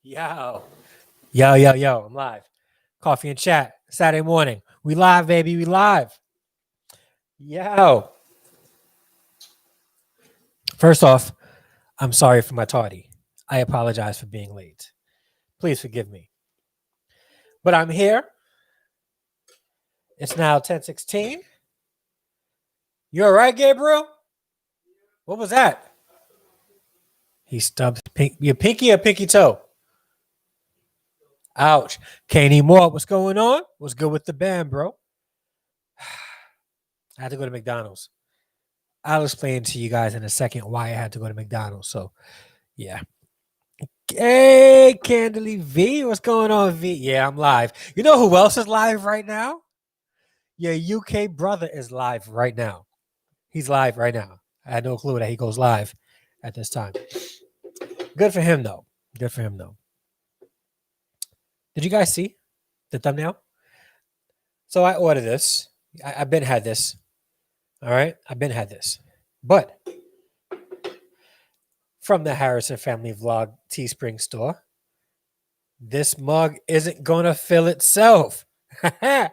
Yo. Yo. I'm live. Coffee and chat. Saturday morning. We live, baby. We live. Yo. First off, I'm sorry for my tardy. I apologize for being late. Please forgive me. But I'm here. It's now 10:16. You all right, Gabriel? What was that? He stubbed your pinky or pinky toe? Ouch. Can't eat more. What's going on? What's good with the band, bro? I had to go to McDonald's. I'll explain to you guys in a second why I had to go to McDonald's. So, yeah. Hey, Candily V. What's going on, V? Yeah, I'm live. You know who else is live right now? Your UK brother is live right now. He's live right now. I had no clue that he goes live at this time. Good for him, though. Good for him, though. Did you guys see the thumbnail? So I ordered this. I've been had this. All right? I've been had this. But from the Harrison Family Vlog Teespring store, this mug isn't going to fill itself. And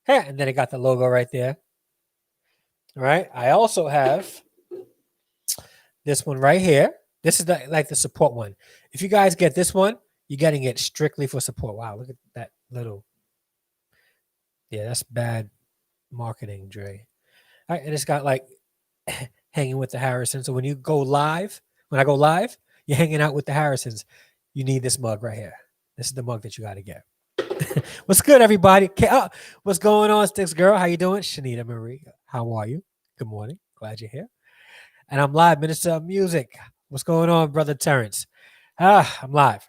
then it got the logo right there. All right? I also have this one right here. This is like the support one. If you guys get this one, you're getting it strictly for support. Wow, look at that little. Yeah, that's bad marketing, Dre. All right, and it's got like hanging with the Harrisons. So when you go live, when I go live, you're hanging out with the Harrisons. You need this mug right here. This is the mug that you got to get. What's good, everybody? What's going on, Sticks Girl? How you doing? Shanita Marie, how are you? Good morning. Glad you're here. And I'm live, Minister of Music. What's going on, Brother Terrence? I'm live.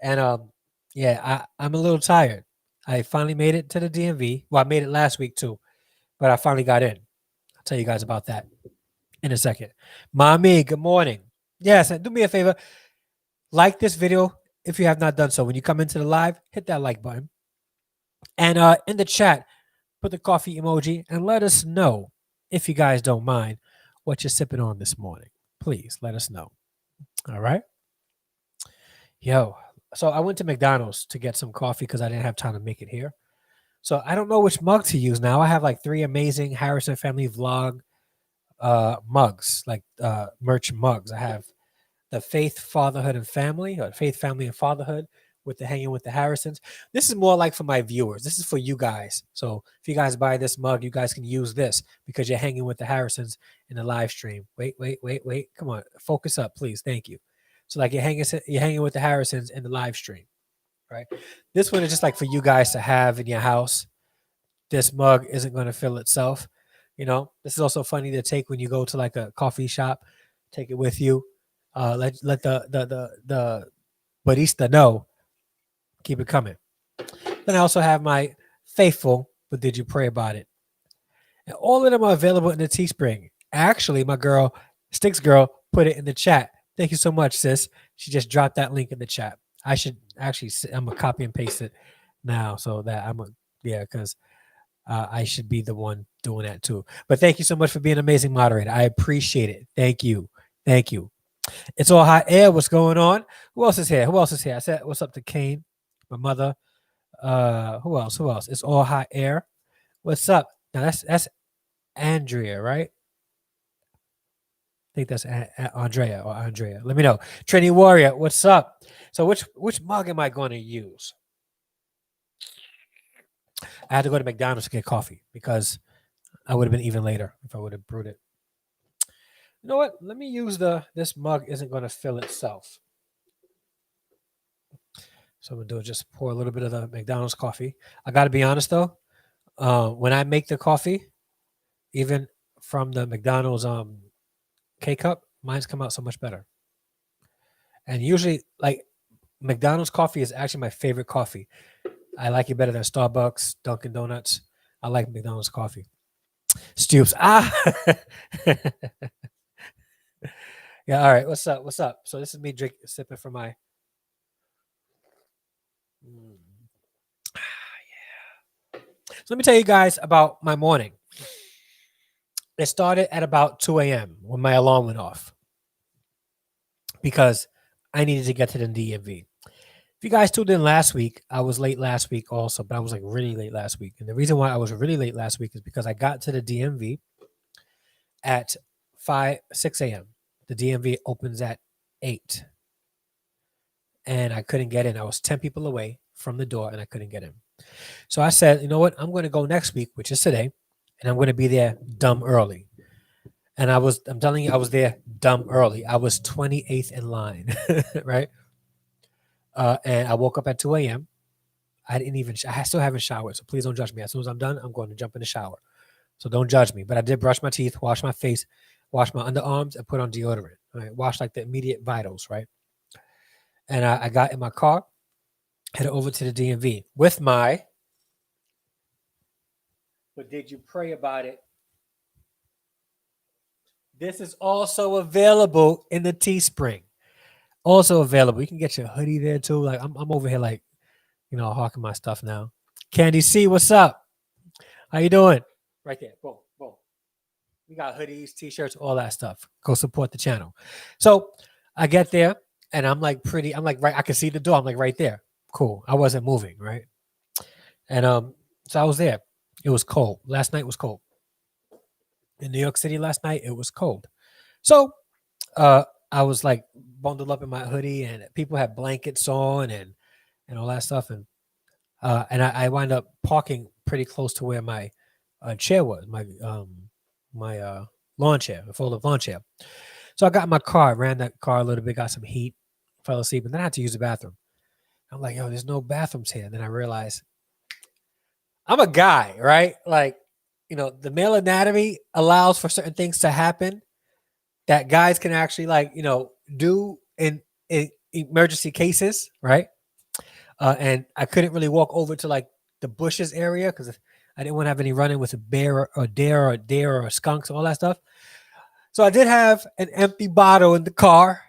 And I'm a little tired. I finally made it to the DMV. Well, I made it last week too, but I finally got in. I'll tell you guys about that in a second. Mommy, good morning. Yes, do me a favor. Like this video if you have not done so. When you come into the live, hit that like button. And in the chat, put the coffee emoji and let us know, if you guys don't mind, what you're sipping on this morning. Please let us know. All right? Yo, so I went to McDonald's to get some coffee because I didn't have time to make it here. So I don't know which mug to use now. I have like 3 amazing Harrison Family Vlog mugs, like merch mugs. I have the Faith, Fatherhood, and Family, or Faith, Family, and Fatherhood with the Hanging with the Harrisons. This is more like for my viewers. This is for you guys. So if you guys buy this mug, you guys can use this because you're hanging with the Harrisons in the live stream. Wait. Come on. Focus up, please. Thank you. So like you're hanging with the Harrisons in the live stream, right? This one is just like for you guys to have in your house. This mug isn't going to fill itself. You know, this is also funny to take when you go to like a coffee shop. Take it with you. Let the barista know. Keep it coming. Then I also have my faithful, but did you pray about it? And all of them are available in the Teespring. Actually, my girl, Sticks Girl, put it in the chat. Thank you so much, sis. She just dropped that link in the chat. I should actually, I'm going to copy and paste it now so that because I should be the one doing that too. But thank you so much for being an amazing moderator. I appreciate it. Thank you. It's all hot air. What's going on? Who else is here? I said, what's up to Kane, my mother? Who else? It's all hot air. What's up? Now that's Andrea, right? I think that's Andrea. Let me know. Trinity Warrior, what's up? So which mug am I going to use? I had to go to McDonald's to get coffee because I would have been even later if I would have brewed it. You know what? Let me use this mug isn't going to fill itself. So I'm going to do is just pour a little bit of the McDonald's coffee. I got to be honest though. When I make the coffee, even from the McDonald's K-Cup, mine's come out so much better. And usually, like, McDonald's coffee is actually my favorite coffee. I like it better than Starbucks, Dunkin' Donuts. I like McDonald's coffee. Stoops. Yeah, all right. What's up? So this is me sipping from my... Yeah. So let me tell you guys about my morning. It started at about 2 a.m. when my alarm went off. because I needed to get to the DMV. If you guys tuned in last week, I was late last week also, but I was like really late last week. And the reason why I was really late last week is because I got to the DMV at 6 a.m. The DMV opens at 8. And I couldn't get in. I was 10 people away from the door and I couldn't get in. So I said, you know what? I'm going to go next week, which is today, and I'm going to be there dumb early. And I'm telling you, I was there dumb early. I was 28th in line, right? And I woke up at 2 a.m. I still haven't showered, so please don't judge me. As soon as I'm done, I'm going to jump in the shower. So don't judge me. But I did brush my teeth, wash my face, wash my underarms, and put on deodorant. Right? Wash like the immediate vitals, right? And I got in my car, headed over to the DMV with my, but did you pray about it? This is also available in the Teespring. Also available. You can get your hoodie there too. Like I'm over here like, hawking my stuff now. Candy C, what's up? How you doing? Right there. Boom, boom. We got hoodies, t-shirts, all that stuff. Go support the channel. So I get there and I'm like right. I can see the door. I'm like right there. Cool. I wasn't moving, right? And so I was there. It was cold. Last night was cold. In New York City last night, it was cold. So I was like bundled up in my hoodie and people had blankets on and all that stuff. And I wind up parking pretty close to where my chair was, my lawn chair, a fold-up lawn chair. So I got in my car, ran that car a little bit, got some heat, fell asleep, and then I had to use the bathroom. I'm like, yo, there's no bathrooms here. And then I realized I'm a guy, right? Like, the male anatomy allows for certain things to happen that guys can actually do in emergency cases, right? And I couldn't really walk over to like the bushes area because I didn't want to have any running with a bear or deer or skunks, all that stuff. So I did have an empty bottle in the car,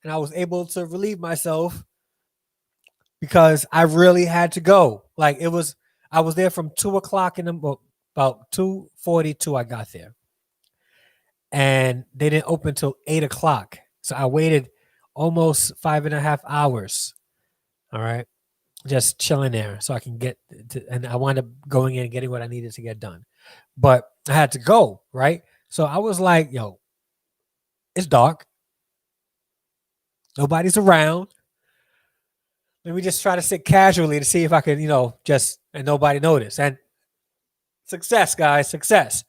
and I was able to relieve myself because I really had to go. Like I was there from 2:00 about 2:42. I got there, and they didn't open till 8:00. So I waited almost 5.5 hours. All right. Just chilling there so I can get to, and I wound up going in and getting what I needed to get done. But I had to go, right? So I was like, yo, it's dark. Nobody's around. Let me just try to sit casually to see if I could, and nobody noticed. And success, guys, success.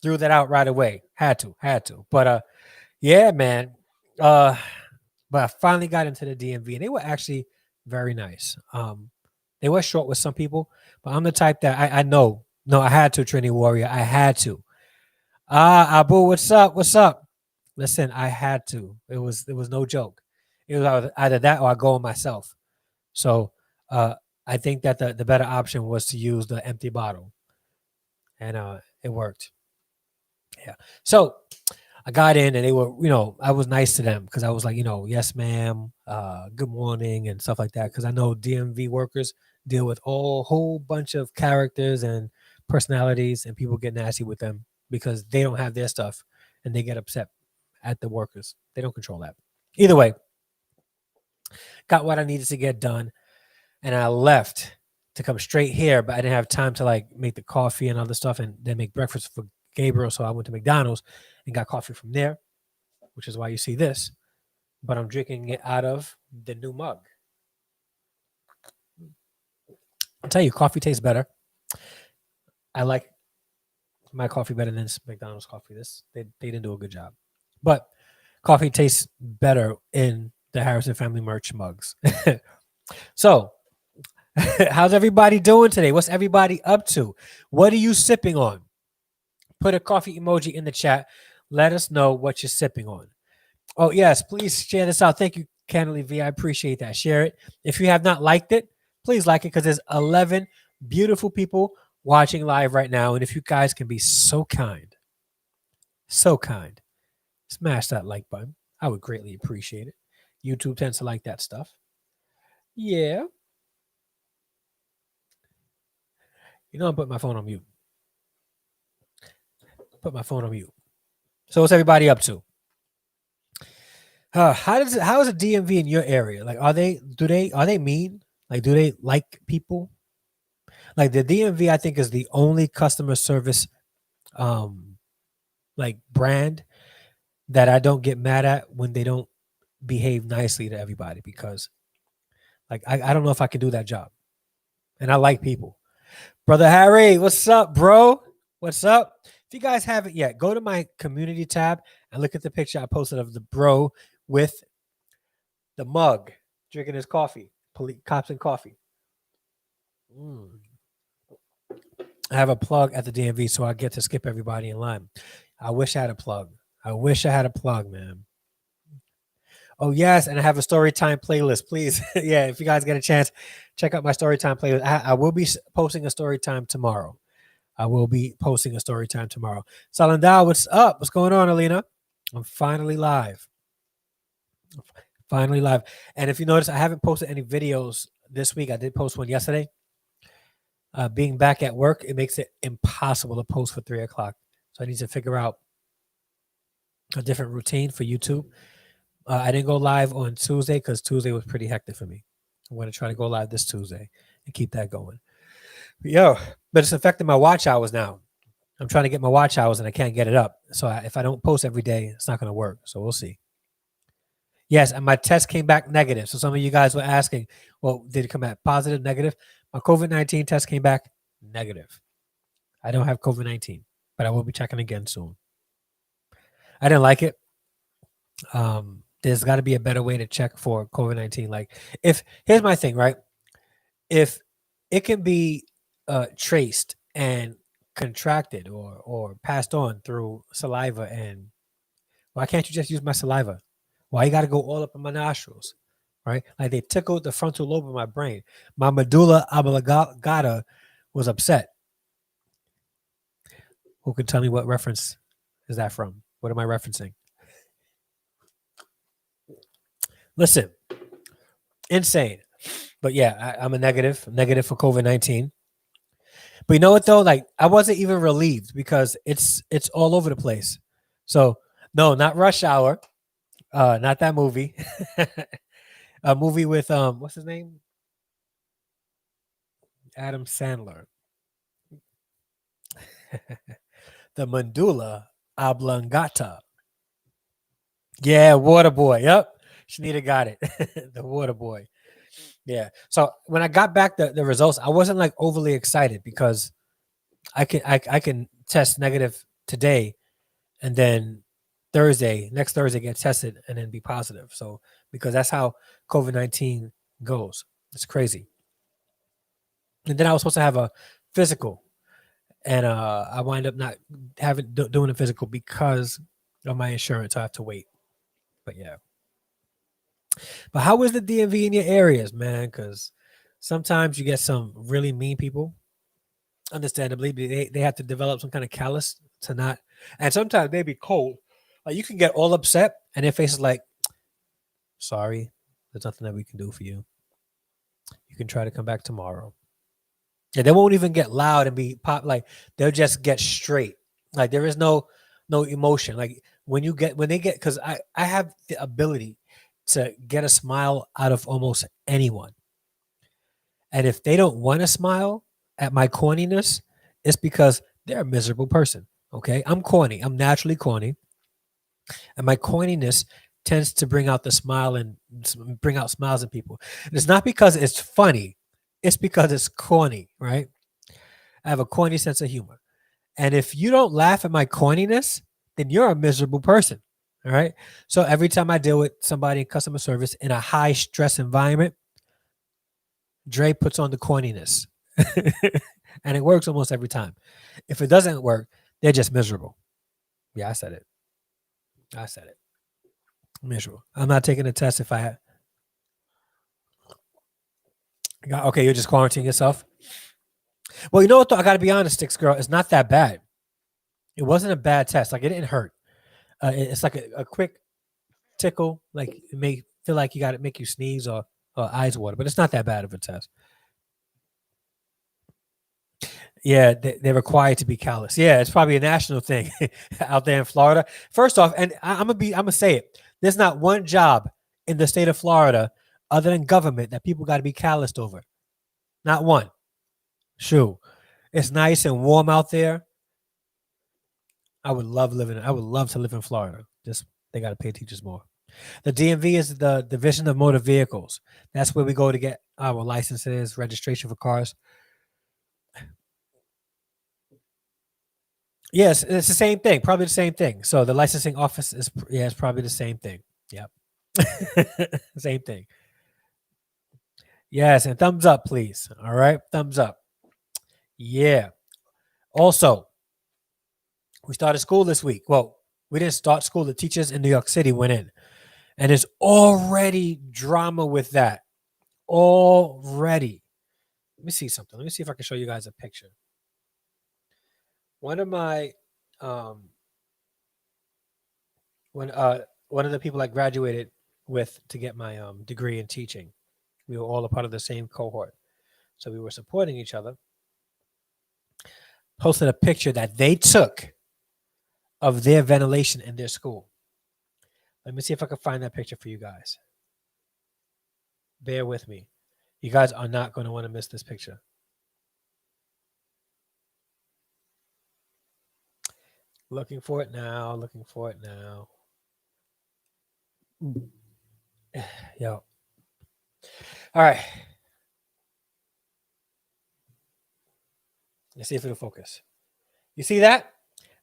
Threw that out right away. Had to. But yeah, man. But I finally got into the DMV and they were actually very nice. They were short with some people, but I'm the type that I know. No, I had to, Trinity Warrior. I had to. Abu, what's up? What's up? Listen, I had to. It was no joke. It was either that or I go on myself. So I think that the better option was to use the empty bottle. And it worked. Yeah. So I got in and they were, I was nice to them because I was like, yes, ma'am, good morning and stuff like that. Because I know DMV workers deal with a whole bunch of characters and personalities and people get nasty with them because they don't have their stuff and they get upset at the workers. They don't control that. Either way, got what I needed to get done and I left to come straight here, but I didn't have time to like make the coffee and other stuff and then make breakfast for Gabriel. So I went to McDonald's and got coffee from there, which is why you see this. But I'm drinking it out of the new mug. I'll tell you, coffee tastes better. I like my coffee better than McDonald's coffee. They didn't do a good job. But coffee tastes better in the Harrison Family merch mugs. So, how's everybody doing today? What's everybody up to? What are you sipping on? Put a coffee emoji in the chat. Let us know what you're sipping on. Oh, yes, please share this out. Thank you, Candidly V. I appreciate that. Share it. If you have not liked it, please like it because there's 11 beautiful people watching live right now. And if you guys can be so kind, smash that like button. I would greatly appreciate it. YouTube tends to like that stuff. Yeah. I'll put my phone on mute. So what's everybody up to? How is the DMV in your area? Like, are they mean? Like, do they like people? Like the DMV, I think is the only customer service, um, like brand that I don't get mad at when they don't behave nicely to everybody because, like, I don't know if I can do that job, and I like people. Brother Harry, what's up, bro? What's up? If you guys haven't yet, go to my community tab and look at the picture I posted of the bro with the mug drinking his coffee, cops and coffee. I have a plug at the DMV, so I get to skip everybody in line. I wish I had a plug. Man. Oh, yes, and I have a story time playlist. Please, yeah, if you guys get a chance, check out my story time playlist. I will be posting a story time tomorrow. Salandao, what's up? What's going on, Alina? I'm finally live. And if you notice, I haven't posted any videos this week. I did post one yesterday. Being back at work, it makes it impossible to post for 3 o'clock. So I need to figure out a different routine for YouTube. I didn't go live on Tuesday because Tuesday was pretty hectic for me. I'm going to try to go live this Tuesday and keep that going. But it's affecting my watch hours now. I'm trying to get my watch hours and I can't get it up. So if I don't post every day, it's not going to work. So we'll see. Yes, and my test came back negative. So some of you guys were asking, well, did it come back positive, negative? My COVID-19 test came back negative. I don't have COVID-19, but I will be checking again soon. I didn't like it. There's got to be a better way to check for COVID-19. Like, here's my thing, right? If it can be traced and contracted or passed on through saliva, and why can't you just use my saliva? Why you got to go all up in my nostrils, right? Like they tickled the frontal lobe of my brain. My medulla oblongata was upset. Who can tell me what reference is that from? What am I referencing? Listen, insane. But yeah, I'm a negative for COVID-19. But you know what though? Like I wasn't even relieved because it's all over the place. So no, not Rush Hour, not that movie. A movie with what's his name? Adam Sandler. The medulla oblongata. Yeah, Waterboy. Yep. Shanita got it. The Waterboy. Yeah. So when I got back the results, I wasn't like overly excited because I can test negative today and then next Thursday get tested and then be positive. So because that's how COVID-19 goes. It's crazy. And then I was supposed to have a physical and I wind up not doing a physical because of my insurance. I have to wait. But yeah. But how is the DMV in your areas, man? Because sometimes you get some really mean people. Understandably, they have to develop some kind of callous to not, and sometimes they be cold. Like you can get all upset, and their face is like, "Sorry, there's nothing that we can do for you. You can try to come back tomorrow." Yeah, they won't even get loud and be pop. Like they'll just get straight. Like there is no emotion. Like when they get, because I have the ability to get a smile out of almost anyone. And if they don't want to smile at my corniness, it's because they're a miserable person. Okay. I'm corny. I'm naturally corny. And my corniness tends to bring out the smile and bring out smiles in people. And it's not because it's funny. It's because it's corny, right? I have a corny sense of humor. And if you don't laugh at my corniness, then you're a miserable person. All right. So every time I deal with somebody in customer service in a high stress environment, Dre puts on the corniness. And it works almost every time. If it doesn't work, they're just miserable. Yeah, I said it. Miserable. I'm not taking a test if I have. Okay, you're just quarantining yourself. Well, you know what though? I gotta be honest, Sticks Girl, it's not that bad. It wasn't a bad test. Like it didn't hurt. It's like a quick tickle. Like it may feel like you got to make you sneeze or eyes water, but it's not that bad of a test. Yeah, they're required to be callous. Yeah, it's probably a national thing out there in Florida. First off, and I'm gonna say it. There's not one job in the state of Florida other than government that people got to be calloused over. Not one. Shoo. It's nice and warm out there. I would love to live in Florida. Just they got to pay teachers more. The DMV is the Division of Motor Vehicles. That's where we go to get our licenses, registration for cars. Yes, it's the same thing. Probably the same thing. So the licensing office is it's probably the same thing. Yep. Same thing. Yes, and thumbs up, please. All right, thumbs up. Yeah. Also, we started school this week. Well, we didn't start school. The teachers in New York City went in. And there's already drama with that. Already. Let me see something. Let me see if I can show you guys a picture. One of my one of the people I graduated with to get my degree in teaching, we were all a part of the same cohort. So we were supporting each other. Posted a picture that they took of their ventilation in their school. Let me see if I can find that picture for you guys. Bear with me. You guys are not going to want to miss this picture. Looking for it now. Looking for it now. Yo. All right. Let's see if it'll focus. You see that?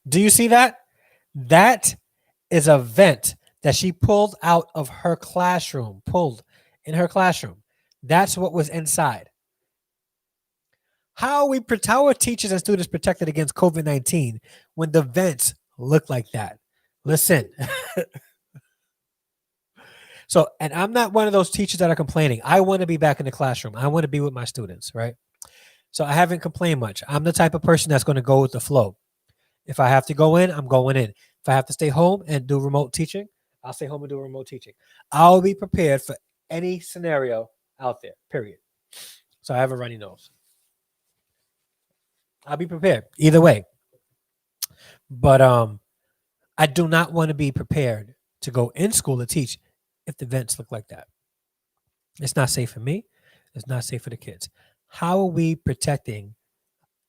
Do you see that? That is a vent that she pulled out of her classroom, pulled in her classroom. That's what was inside. How are teachers and students protected against COVID-19 when the vents look like that? Listen. So, and I'm not one of those teachers that are complaining. I want to be back in the classroom. I want to be with my students, right? So I haven't complained much. I'm the type of person that's going to go with the flow. If I have to go in, I'm going in. If I have to stay home and do remote teaching, I'll stay home and do remote teaching. I'll be prepared for any scenario out there, period. So I have a runny nose. I'll be prepared either way. But I do not want to be prepared to go in school to teach if the vents look like that. It's not safe for me. It's not safe for the kids. How are we protecting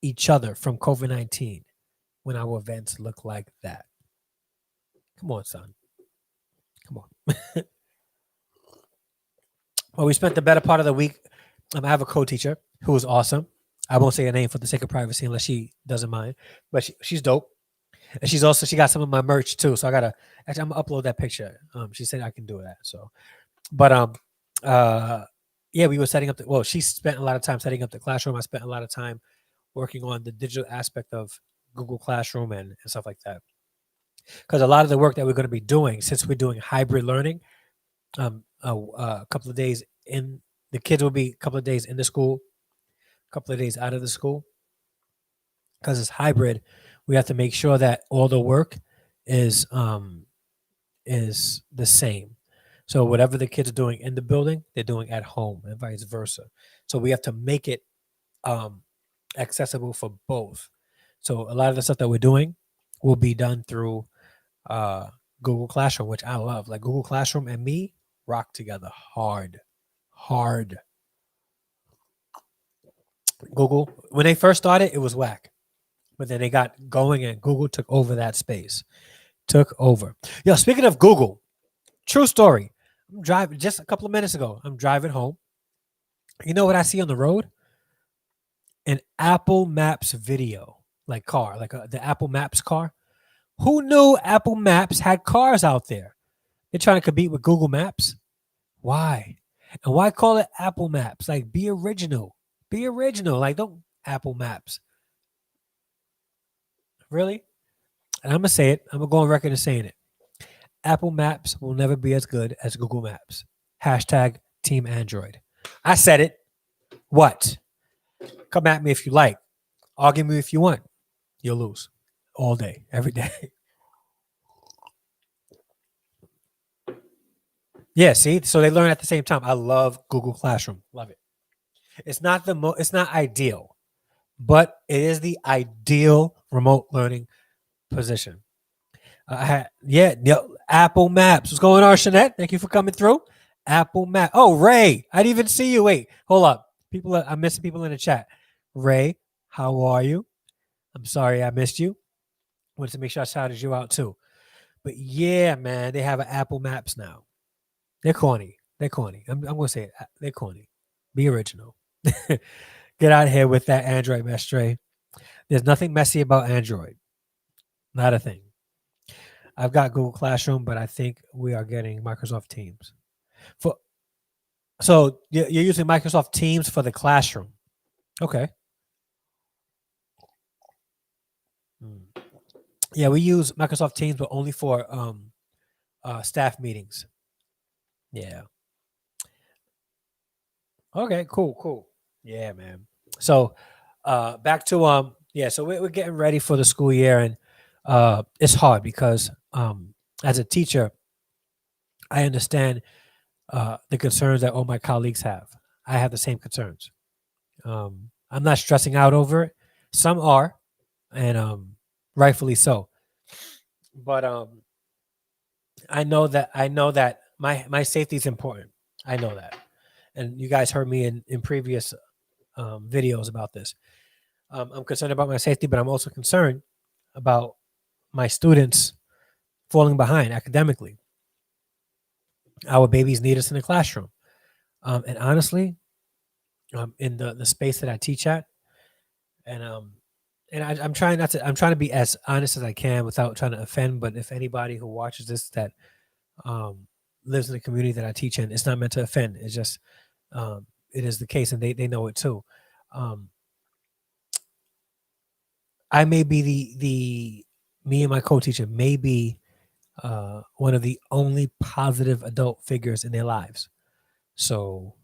each other from COVID-19 when our vents look like that? Come on, son. Come on. Well, we spent the better part of the week. I have a co-teacher who was awesome. I won't say her name for the sake of privacy unless she doesn't mind. But she's dope. And she got some of my merch too. So I'm gonna upload that picture. She said I can do that. So, but yeah, we were setting up she spent a lot of time setting up the classroom. I spent a lot of time working on the digital aspect of Google Classroom and stuff like that. Because a lot of the work that we're going to be doing, since we're doing hybrid learning, a couple of days in, the kids will be a couple of days in the school, a couple of days out of the school. Because it's hybrid, we have to make sure that all the work is the same. So whatever the kids are doing in the building, they're doing at home and vice versa. So we have to make it accessible for both. So a lot of the stuff that we're doing will be done through Google Classroom, which I love. Like Google Classroom and me rock together hard. Google, when they first started, it was whack. But then they got going and Google took over that space. Took over. Yo, speaking of Google, true story. I'm driving just a couple of minutes ago. I'm driving home. You know what I see on the road? An Apple Maps video, like car, like the Apple Maps car. Who knew Apple Maps had cars out there? They're trying to compete with Google Maps. Why? And why call it Apple Maps? Like, be original. Be original. Like, don't Apple Maps. Really? And I'm going to say it. I'm going to go on record as saying it. Apple Maps will never be as good as Google Maps. Hashtag Team Android. I said it. What? Come at me if you like. Argue me if you want. You'll lose. All day. Every day. Yeah, see? So they learn at the same time. I love Google Classroom. Love it. It's not it's not ideal, but it is the ideal remote learning position. Apple Maps. What's going on, Shanette? Thank you for coming through. Apple Map. Oh, Ray, I didn't even see you. Wait, hold up. I'm missing people in the chat. Ray, how are you? I'm sorry I missed you. Wanted to make sure I shouted you out too. But yeah, man, they have an Apple Maps now. They're corny. They're corny. I'm gonna say it. They're corny. Be original. Get out of here with that Android mess, Trey. There's nothing messy about Android. Not a thing. I've got Google Classroom, but I think we are getting Microsoft Teams. So you're using Microsoft Teams for the classroom. Okay. Yeah, we use Microsoft Teams, but only for staff meetings. Yeah. Okay, cool. Yeah, man. So back to so we're getting ready for the school year, and it's hard because as a teacher, I understand the concerns that all my colleagues have. I have the same concerns. I'm not stressing out over it. Some are, and rightfully so. But I know that my safety is important. I know that, and you guys heard me in previous videos about this. I'm concerned about my safety, but I'm also concerned about my students falling behind academically. Our babies need us in the classroom, and honestly, in the space that I teach at, and I'm trying to be as honest as I can without trying to offend. But if anybody who watches this that lives in the community that I teach in, it's not meant to offend. It's just it is the case, and they know it too. I may be me and my co-teacher may be one of the only positive adult figures in their lives. So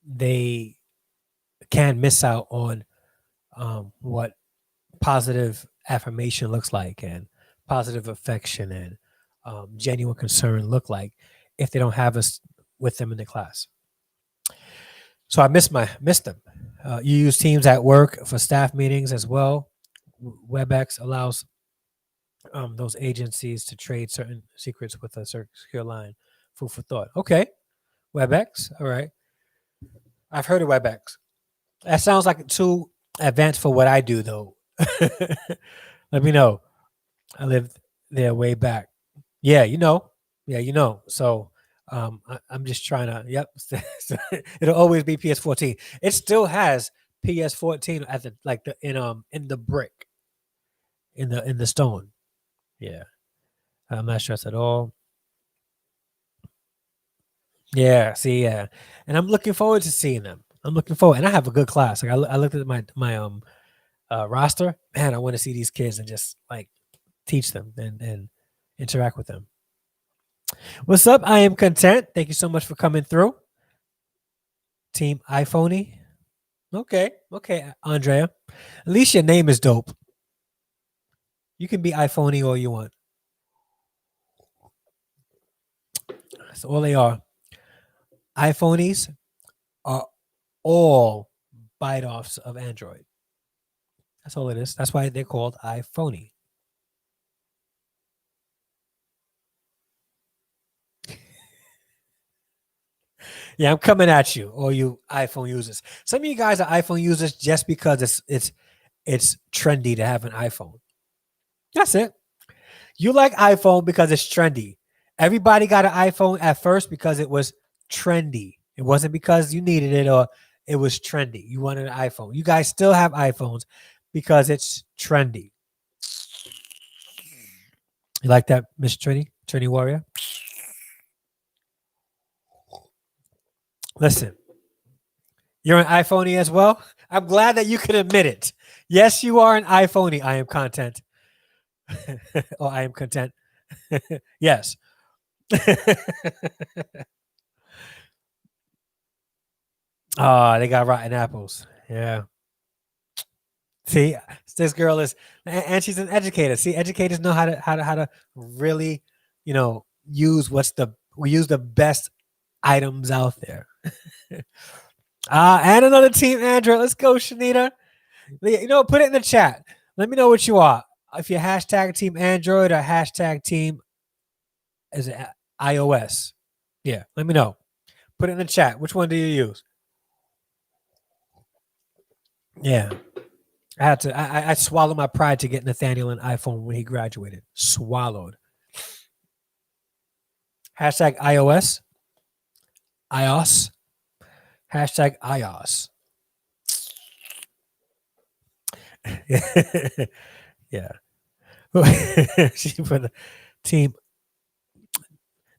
they can miss out on what positive affirmation looks like, and positive affection, and genuine concern look like if they don't have us with them in the class. So I missed them. You use Teams at work for staff meetings as well. WebEx allows those agencies to trade certain secrets with a secure line. Food for thought. Okay, WebEx. All right, I've heard of WebEx. That sounds like too advanced for what I do, though. Let me know. I lived there way back. Yeah, you know. So I'm just trying to. Yep. It'll always be PS14. It still has PS14 at in the brick, in the stone. Yeah. I'm not stressed at all. Yeah. See. Yeah. And I'm looking forward to seeing them. I'm looking forward, and I have a good class. Like I looked at my roster. Man, I want to see these kids and just like teach them and interact with them. What's up? I am content. Thank you so much for coming through. Team iPhoney. Okay, Andrea. At least your name is dope. You can be iPhoney all you want. That's all they are. iPhonies are all bite-offs of Android. That's all it is. That's why they're called iPhoney. Yeah, I'm coming at you, all you iPhone users. Some of you guys are iPhone users just because it's trendy to have an iPhone. That's it. You like iPhone because it's trendy. Everybody got an iPhone at first because it was trendy. It wasn't because you needed it or it was trendy. You wanted an iPhone. You guys still have iPhones because it's trendy. You like that, Miss Trini Warrior? Listen, you're an iPhoney as well. I'm glad that you can admit it. Yes, you are an iPhoney. I am content. Or I am content. Yes. Oh, they got rotten apples. Yeah. See, this girl is, and she's an educator. See, educators know how to really, use we use the best items out there. And another team, Andrew. Let's go, Shanita. Put it in the chat. Let me know what you are. If you're hashtag team Android or hashtag team Is it iOS? Yeah, let me know. Put it in the chat. Which one do you use? Yeah. I had to. I swallowed my pride to get Nathaniel an iPhone when he graduated. Swallowed. Hashtag iOS. iOS. Hashtag iOS. Yeah. She put the team.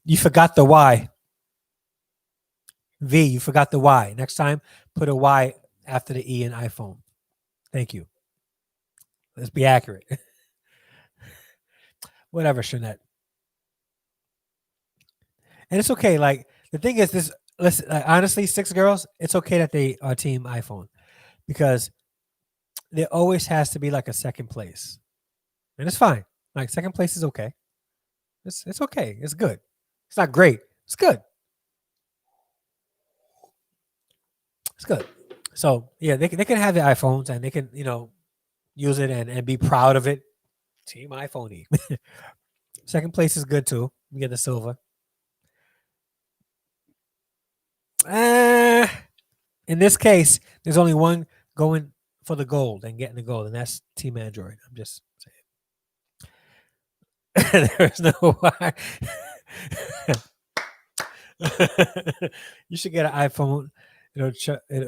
You forgot the Y. V, you forgot the Y. Next time, put a Y after the E in iPhone. Thank you. Let's be accurate. Whatever, Shanette. And it's okay. Like, the thing is, this, listen, honestly, 6 girls, it's okay that they are team iPhone because there always has to be like a second place. And it's fine. Like, second place is okay. It's okay. It's good. It's not great. It's good. It's good. So yeah, they can have their iPhones and they can, use it and be proud of it. Team iPhone. Second place is good too. We get the silver. In this case, there's only one going for the gold and getting the gold, and that's Team Android. I'm just saying. There's no why. You should get an iPhone. It'll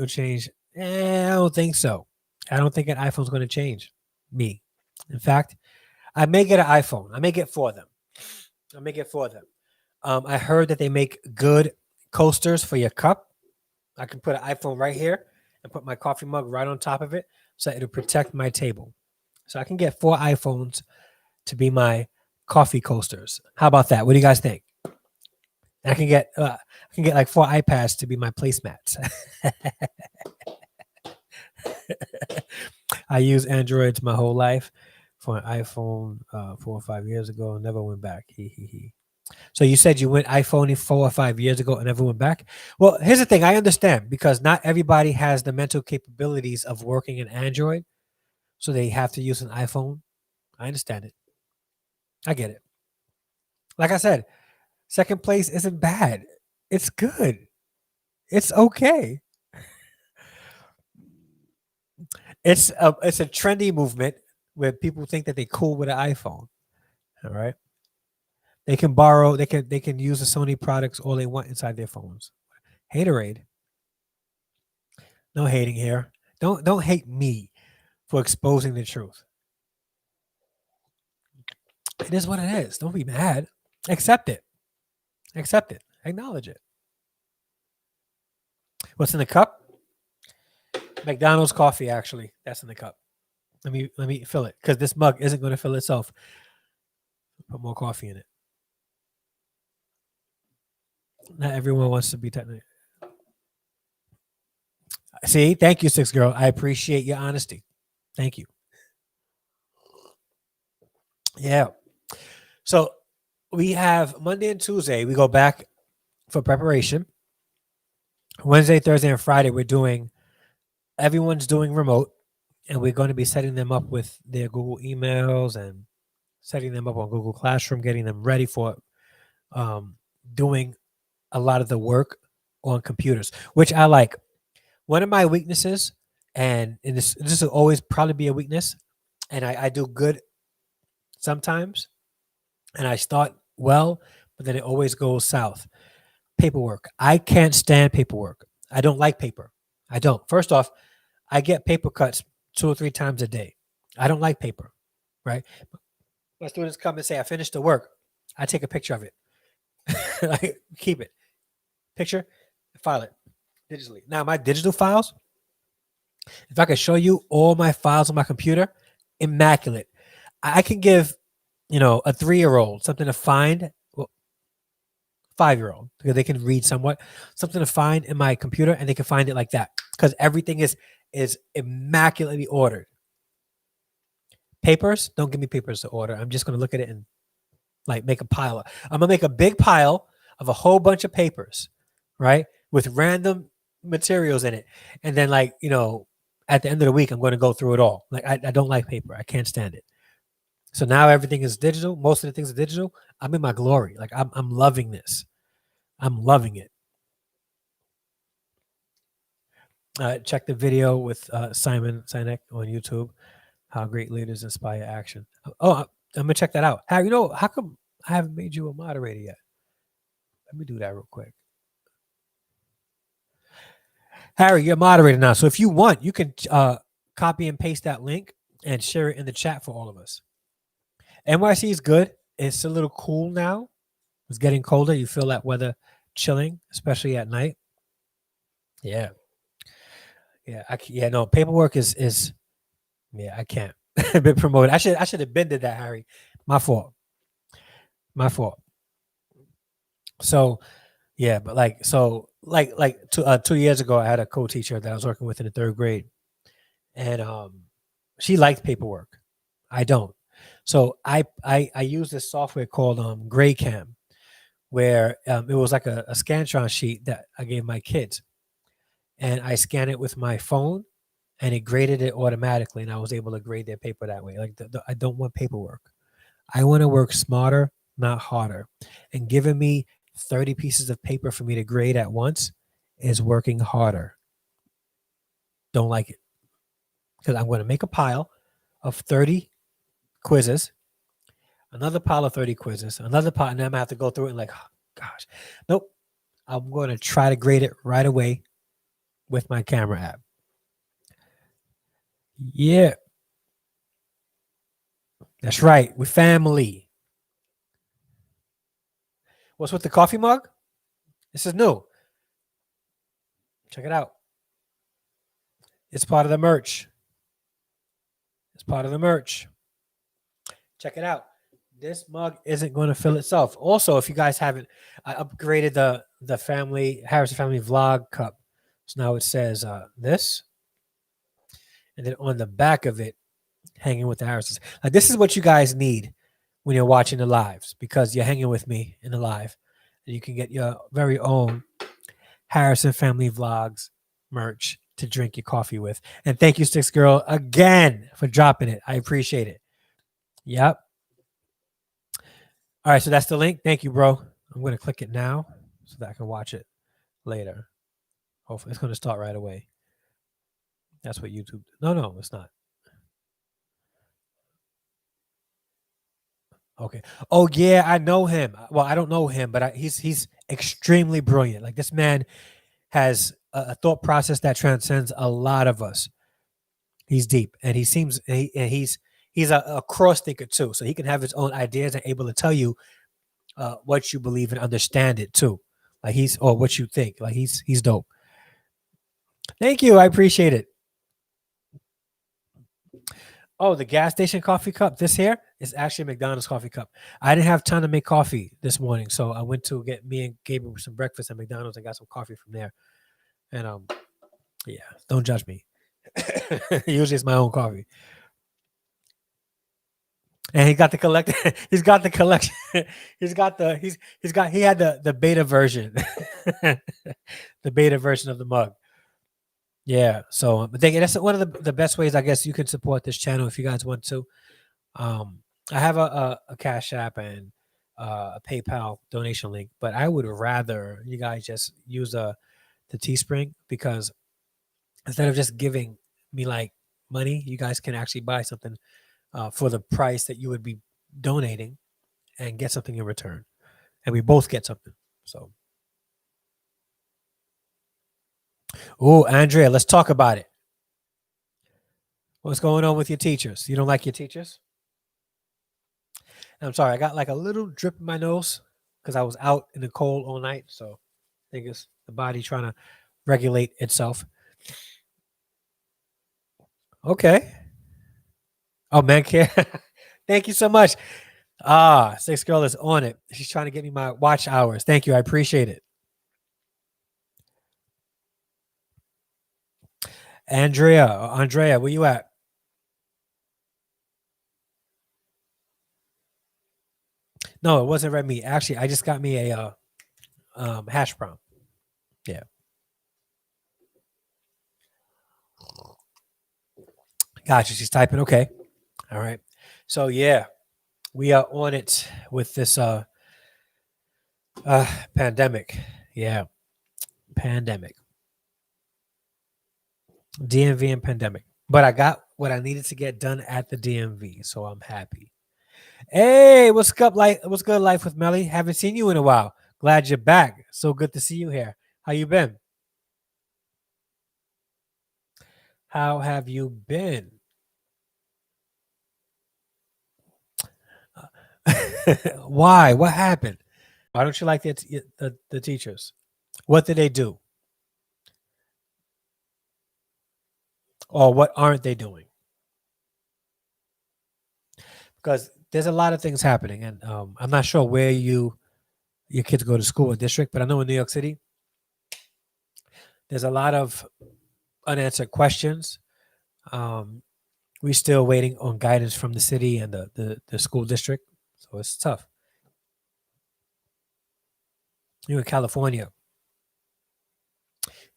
change. I don't think so. I don't think an iPhone's going to change me. In fact, I may get an iPhone. I may get 4 of them. I heard that they make good coasters for your cup. I can put an iPhone right here and put my coffee mug right on top of it, so it'll protect my table. So I can get 4 iPhones to be my coffee coasters. How about that? What do you guys think? I can get like 4 iPads to be my placemats. I use Androids my whole life. For an iPhone 4 or 5 years ago, and never went back. So you said you went iPhone 4 or 5 years ago and never went back? Well, here's the thing. I understand because not everybody has the mental capabilities of working in Android, so they have to use an iPhone. I understand it. I get it. Like I said, second place isn't bad. It's good. It's okay. It's a trendy movement where people think that they're cool with an iPhone. All right. They can borrow, they can use the Sony products all they want inside their phones. Haterade. No hating here. Don't hate me for exposing the truth. It is what it is. Don't be mad. Accept it. Accept it. Acknowledge it. What's in the cup? McDonald's coffee, actually. That's in the cup. Let me fill it because this mug isn't going to fill itself. Put more coffee in it. Not everyone wants to be technical. See, thank you, 6 girl. I appreciate your honesty. Thank you. Yeah. So we have Monday and Tuesday. We go back for preparation. Wednesday, Thursday, and Friday, everyone's doing remote, and we're going to be setting them up with their Google emails and setting them up on Google Classroom, getting them ready for doing a lot of the work on computers, which I like. One of my weaknesses, and this will always probably be a weakness, and I do good sometimes, and I start well, but then it always goes south. Paperwork. I can't stand paperwork. I don't like paper. I don't. First off, I get paper cuts 2 or 3 times a day. I don't like paper, right? My students come and say, I finished the work. I take a picture of it. I keep it. Picture, file it digitally. Now, my digital files, if I could show you all my files on my computer, immaculate. I can give, a 3-year-old something to find, 5-year-old, because they can read somewhat, something to find in my computer, and they can find it like that because everything is immaculately ordered. Papers, don't give me papers to order. I'm just going to look at it and make a pile. I'm going to make a big pile of a whole bunch of papers, right, with random materials in it. And then at the end of the week, I'm going to go through it all. I don't like paper. I can't stand it. So now everything is digital. Most of the things are digital. I'm in my glory. Like I'm loving this. I'm loving it. Check the video with Simon Sinek on YouTube. How great leaders inspire action. Oh, I'm gonna check that out. How how come I haven't made you a moderator yet? Let me do that real quick. Harry, you're a moderator now. So if you want, you can copy and paste that link and share it in the chat for all of us. NYC is good. It's a little cool now. It's getting colder. You feel that weather chilling, especially at night. Yeah. Yeah. No, paperwork is yeah, I can't. Been promoted. I should have been to that, Harry. My fault. So yeah, but like 2 years ago, I had a co-teacher that I was working with in the 3rd grade, and she liked paperwork. I don't. So I use this software called GrayCam, where it was like a Scantron sheet that I gave my kids, and I scan it with my phone, and it graded it automatically, and I was able to grade their paper that way. Like I don't want paperwork. I want to work smarter, not harder. And giving me 30 pieces of paper for me to grade at once is working harder. Don't like it. Because I'm going to make a pile of 30 quizzes, another pile of 30 quizzes, another pile, and then I'm going to have to go through it and like, oh, gosh. Nope. I'm going to try to grade it right away with my camera app. Yeah. That's right. We're family. What's with the coffee mug? This is new. Check it out. It's part of the merch. Check it out. This mug isn't going to fill itself. Also, if you guys haven't, I upgraded the Harrison family vlog cup. So now it says this, and then on the back of it, hanging with the Harrisons. Like this is what you guys need when you're watching the lives, because you're hanging with me in the live, and you can get your very own Harrison family vlogs merch to drink your coffee with. And thank you, Sticks Girl, again for dropping it. I appreciate it. Yep. All right, so that's the link. Thank you, bro. I'm going to click it now so that I can watch it later. Hopefully, it's going to start right away. That's what YouTube. No, it's not. Okay. Oh yeah, I know him. Well, I don't know him, but he's extremely brilliant. Like this man has a thought process that transcends a lot of us. He's deep, and he's a cross thinker too. So he can have his own ideas and able to tell you what you believe and understand it too. Like or what you think. Like he's dope. Thank you. I appreciate it. Oh, the gas station coffee cup. This here is actually a McDonald's coffee cup. I didn't have time to make coffee this morning, so I went to get me and Gabriel some breakfast at McDonald's and got some coffee from there. And yeah, don't judge me. Usually it's my own coffee. And he got the collect. He's got the collection. He had the beta version, the beta version of the mug. Yeah. So, but that's one of the best ways I guess you can support this channel if you guys want to. I have a Cash App and a PayPal donation link, but I would rather you guys just use the Teespring, because instead of just giving me like money, you guys can actually buy something for the price that you would be donating and get something in return, and we both get something. So, oh, Andrea, let's talk about it. What's going on with your teachers? You don't like your teachers? I'm sorry, I got like a little drip in my nose because I was out in the cold all night. So I think it's the body trying to regulate itself. Okay. Oh, man, care. Thank you so much. Six Girl is on it. She's trying to get me my watch hours. Thank you. I appreciate it. Andrea, where you at? No, it wasn't red meat. Actually, I just got me a hash brown. Yeah. Gotcha. She's typing. Okay. All right. So yeah. We are on it with this pandemic. Yeah, pandemic. DMV and pandemic. But I got what I needed to get done at the DMV, so I'm happy. Hey, what's up, what's good, life with Melly? Haven't seen you in a while. Glad you're back. So good to see you here. How you been? How have you been? Why? What happened? Why don't you like the teachers? What did they do? Or what aren't they doing? Because there's a lot of things happening, and I'm not sure where your kids go to school or district, but I know in New York City, there's a lot of unanswered questions. We're still waiting on guidance from the city and the school district, so it's tough. You're in California,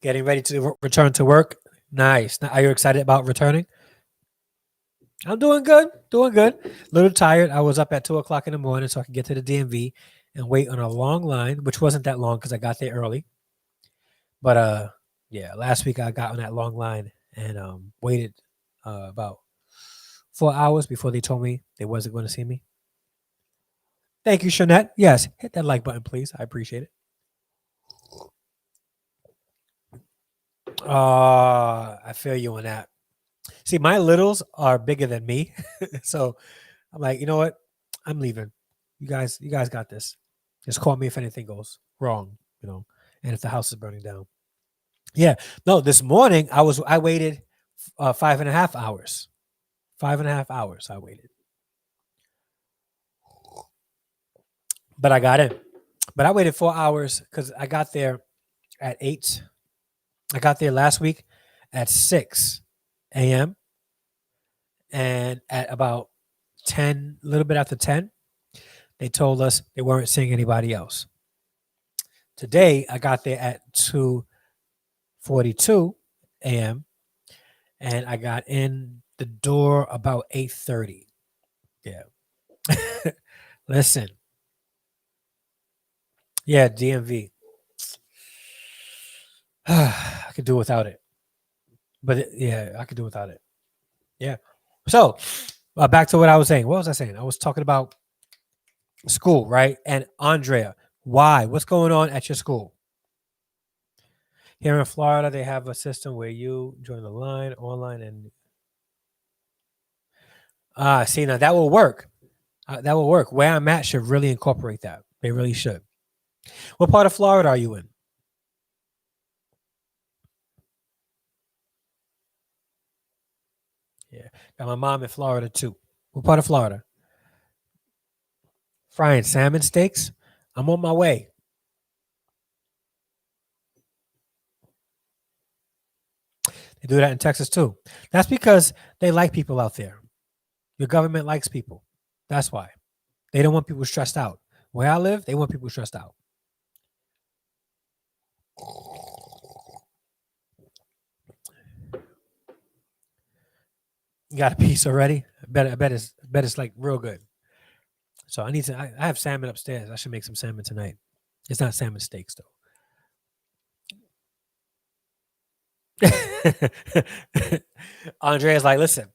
getting ready to return to work. Nice. Are you excited about returning? I'm doing good. Doing good. A little tired. I was up at 2:00 in the morning so I could get to the DMV and wait on a long line, which wasn't that long because I got there early. But yeah, last week I got on that long line and waited about 4 hours before they told me they wasn't going to see me. Thank you, Shanette. Yes, hit that like button, please. I appreciate it. I feel you on that. See, my littles are bigger than me, so I'm like, you know what? I'm leaving. You guys got this. Just call me if anything goes wrong, and if the house is burning down. Yeah. No, this morning I waited 5.5 hours. 5.5 hours I waited. But I got in. But I waited 4 hours because I got there at 8. I got there last week at 6 a.m. And at about 10, a little bit after 10, they told us they weren't seeing anybody else. Today, I got there at 2:42 a.m. and I got in the door about 8:30. Yeah. Listen. Yeah, DMV. I could do without it. But yeah, I could do without it. Yeah. So back to what I was saying. What was I saying? I was talking about school, right? And Andrea, why? What's going on at your school? Here in Florida, they have a system where you join the line online and see, now that will work. That will work. Where I'm at should really incorporate that. They really should. What part of Florida are you in? Yeah, got my mom in Florida too. What part of Florida? Frying salmon steaks. I'm on my way. They do that in Texas too. That's because they like people out there. Your government likes people. That's why. They don't want people stressed out. Where I live, they want people stressed out. You got a piece already? I bet it's like real good. So I have salmon upstairs. I should make some salmon tonight. It's not salmon steaks though. Andrea's like, listen,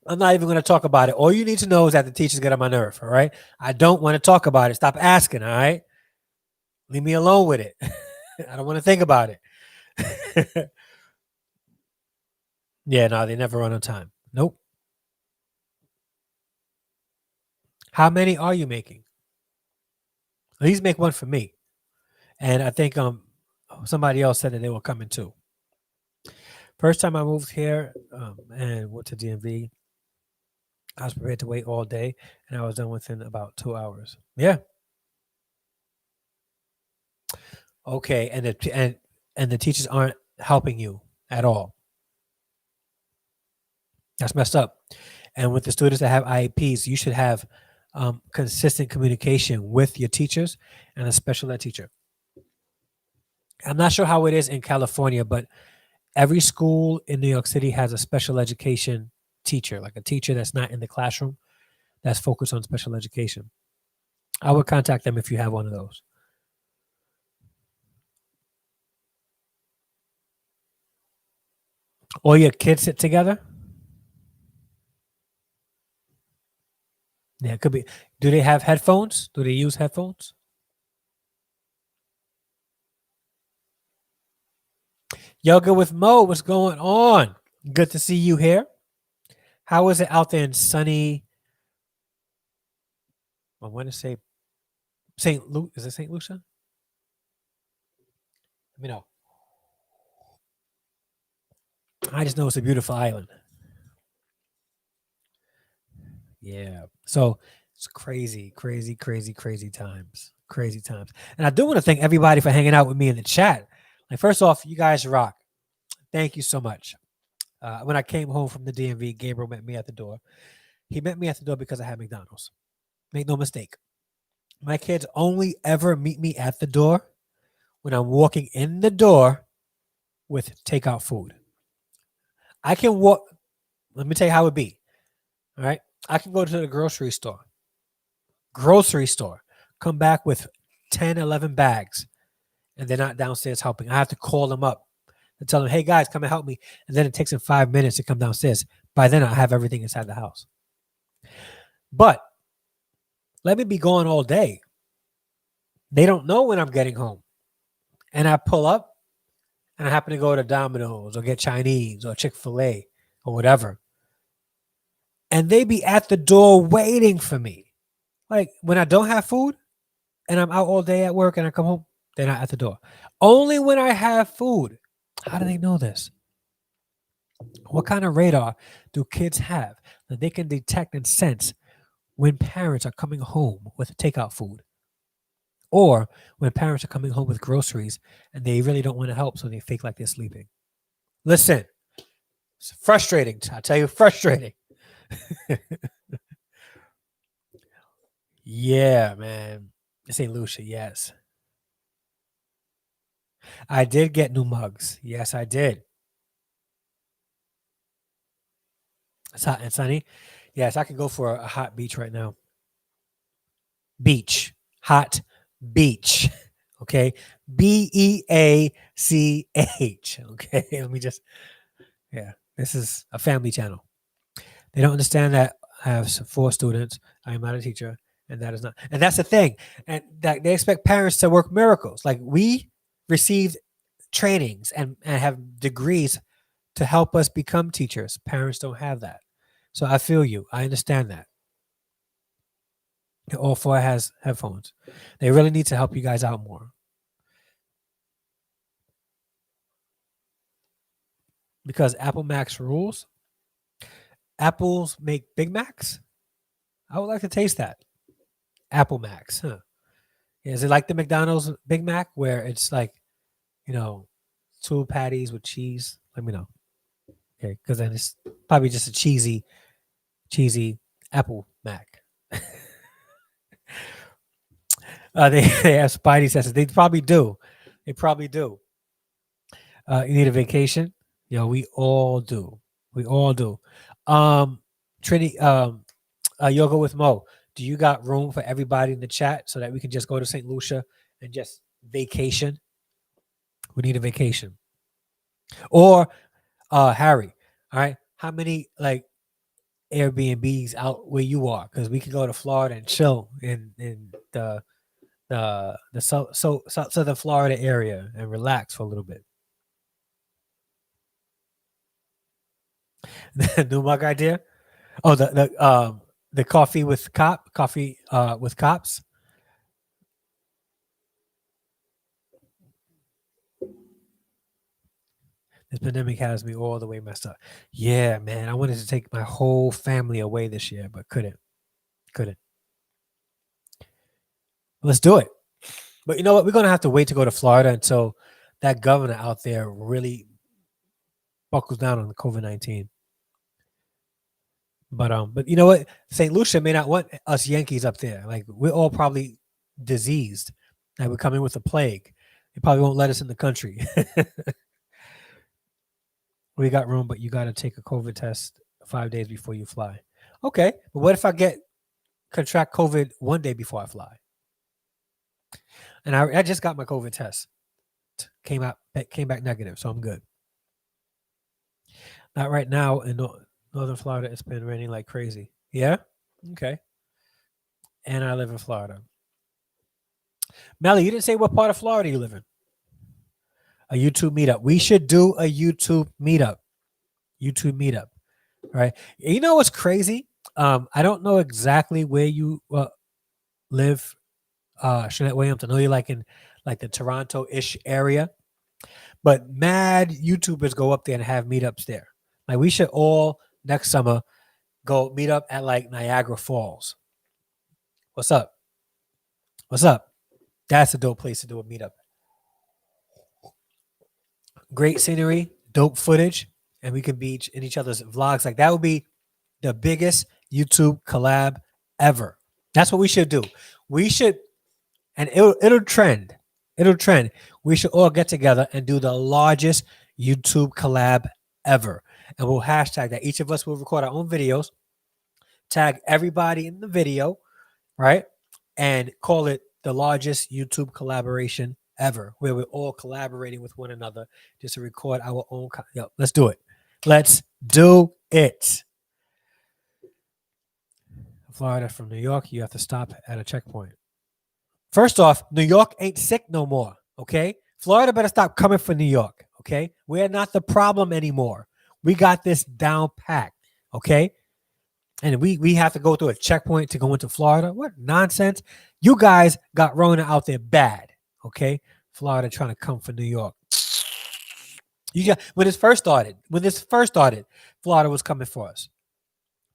I'm not even going to talk about it. All you need to know is that the teachers get on my nerve. All right. I don't want to talk about it. Stop asking. All right. Leave me alone with it. I don't want to think about it. Yeah, no, they never run on time. Nope. How many are you making? At least make one for me. And I think somebody else said that they were coming too. First time I moved here and went to DMV, I was prepared to wait all day, and I was done within about 2 hours. Yeah. Okay, and the teachers aren't helping you at all. That's messed up. And with the students that have IEPs, you should have consistent communication with your teachers and a special ed teacher. I'm not sure how it is in California, but every school in New York City has a special education teacher, like a teacher that's not in the classroom, that's focused on special education. I would contact them if you have one of those. All your kids sit together? Yeah, it could be. Do they have headphones? Do they use headphones? Yoga with Mo, what's going on? Good to see you here. How is it out there in sunny? I want to say St. Luke. Is it St. Lucia? Let me know. I just know it's a beautiful island. Yeah. So it's crazy, crazy, crazy, crazy times. Crazy times. And I do want to thank everybody for hanging out with me in the chat. Like, first off, you guys rock. Thank you so much. When I came home from the DMV, Gabriel met me at the door. He met me at the door because I had McDonald's. Make no mistake. My kids only ever meet me at the door when I'm walking in the door with takeout food. I can walk. Let me tell you how it be. All right. I can go to the grocery store, come back with 10, 11 bags, and they're not downstairs helping. I have to call them up and tell them, hey, guys, come and help me. And then it takes them 5 minutes to come downstairs. By then, I have everything inside the house. But let me be gone all day. They don't know when I'm getting home. And I pull up and I happen to go to Domino's or get Chinese or Chick-fil-A or whatever. And they be at the door waiting for me. Like, when I don't have food and I'm out all day at work and I come home, they're not at the door. Only when I have food. How do they know this? What kind of radar do kids have that they can detect and sense when parents are coming home with takeout food? Or when parents are coming home with groceries and they really don't want to help, so they fake like they're sleeping. Listen, it's frustrating. I tell you, frustrating. Yeah, man. St. Lucia, yes. I did get new mugs. Yes, I did. It's hot and sunny. Yes, I could go for a hot beach right now. Beach. Hot beach. Okay. BEACH. Okay. Let me just, yeah. This is a family channel. They don't understand that I have 4 students. I am not a teacher. And that is not, and that's the thing. And that they expect parents to work miracles. Like, we received trainings and have degrees to help us become teachers. Parents don't have that. So I feel you. I understand that. All 4 has headphones. They really need to help you guys out more. Because Apple Macs rules. Apples make Big Macs? I would like to taste that. Apple Macs, huh? Is it like the McDonald's Big Mac where it's like, 2 patties with cheese? Let me know. Okay, because then it's probably just a cheesy Apple Mac. They have Spidey senses. They probably do. You need a vacation? We all do. We all do. Trini, Yoga with Mo, do you got room for everybody in the chat so that we can just go to St. Lucia and just vacation? We need a vacation. Or Harry, all right, how many like Airbnbs out where you are? Because we can go to Florida and chill in the southern Florida area and relax for a little bit. The new mug idea? Oh, the coffee with cops. This pandemic has me all the way messed up. Yeah, man. I wanted to take my whole family away this year, but couldn't. Let's do it. But you know what? We're gonna have to wait to go to Florida until that governor out there really buckles down on the COVID-19. But you know what? St. Lucia may not want us Yankees up there. Like, we're all probably diseased. Like, we're coming with a plague. They probably won't let us in the country. We got room, but you got to take a COVID test 5 days before you fly. Okay, but what if I get contract COVID one day before I fly. And I just got my COVID test. Came back negative, so I'm good. Not right now in Northern Florida. It's been raining like crazy. Yeah? Okay. And I live in Florida. Melly, you didn't say what part of Florida you live in. A YouTube meetup. We should do a YouTube meetup. YouTube meetup. Right. You know what's crazy? I don't know exactly where you live, Jeanette Williams. I know you're like in like the Toronto-ish area, but mad YouTubers go up there and have meetups there. Like we should all next summer go meet up at like Niagara Falls. What's up? What's up? That's a dope place to do a meetup. Great scenery, dope footage, and we could be in each other's vlogs. Like that would be the biggest YouTube collab ever. That's what we should do. We should, and it'll trend. It'll trend. We should all get together and do the largest YouTube collab ever. And we'll hashtag that. Each of us will record our own videos, tag everybody in the video, right? And call it the largest YouTube collaboration ever, where we're all collaborating with one another just to record our own. Let's do it. Let's do it. Florida from New York, you have to stop at a checkpoint. First off, New York ain't sick no more, okay? Florida better stop coming for New York, okay? We're not the problem anymore. We got this down packed, okay? And we have to go through a checkpoint to go into Florida. What nonsense. You guys got Rona out there bad, okay? Florida trying to come for New York. When this first started, Florida was coming for us.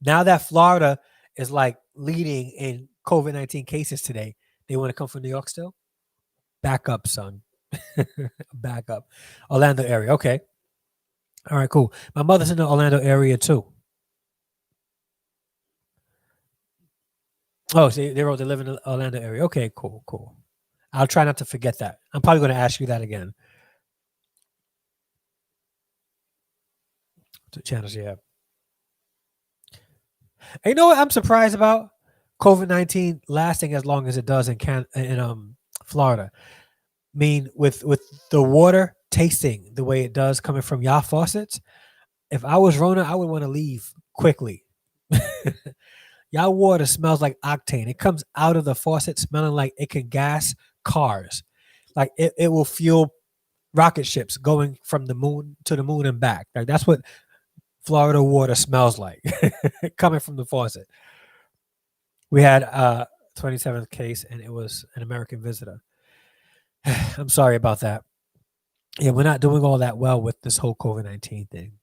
Now that Florida is like leading in COVID-19 cases today, they want to come from New York still? Back up, son. Back up. Orlando area. Okay. All right, cool. My mother's in the Orlando area too. Oh, so they live in the Orlando area. Okay, cool. I'll try not to forget that. I'm probably going to ask you that again. The channels you have. And you know what I'm surprised about? COVID-19 lasting as long as it does in Florida. I mean, with the water tasting the way it does coming from y'all faucets, if I was Rona, I would want to leave quickly. Y'all water smells like octane. It comes out of the faucet smelling like it can gas cars. Like it will fuel rocket ships going from the moon to the moon and back. Like that's what Florida water smells like coming from the faucet. We had 27th case and it was an American visitor. I'm sorry about that. Yeah, we're not doing all that well with this whole COVID-19 thing.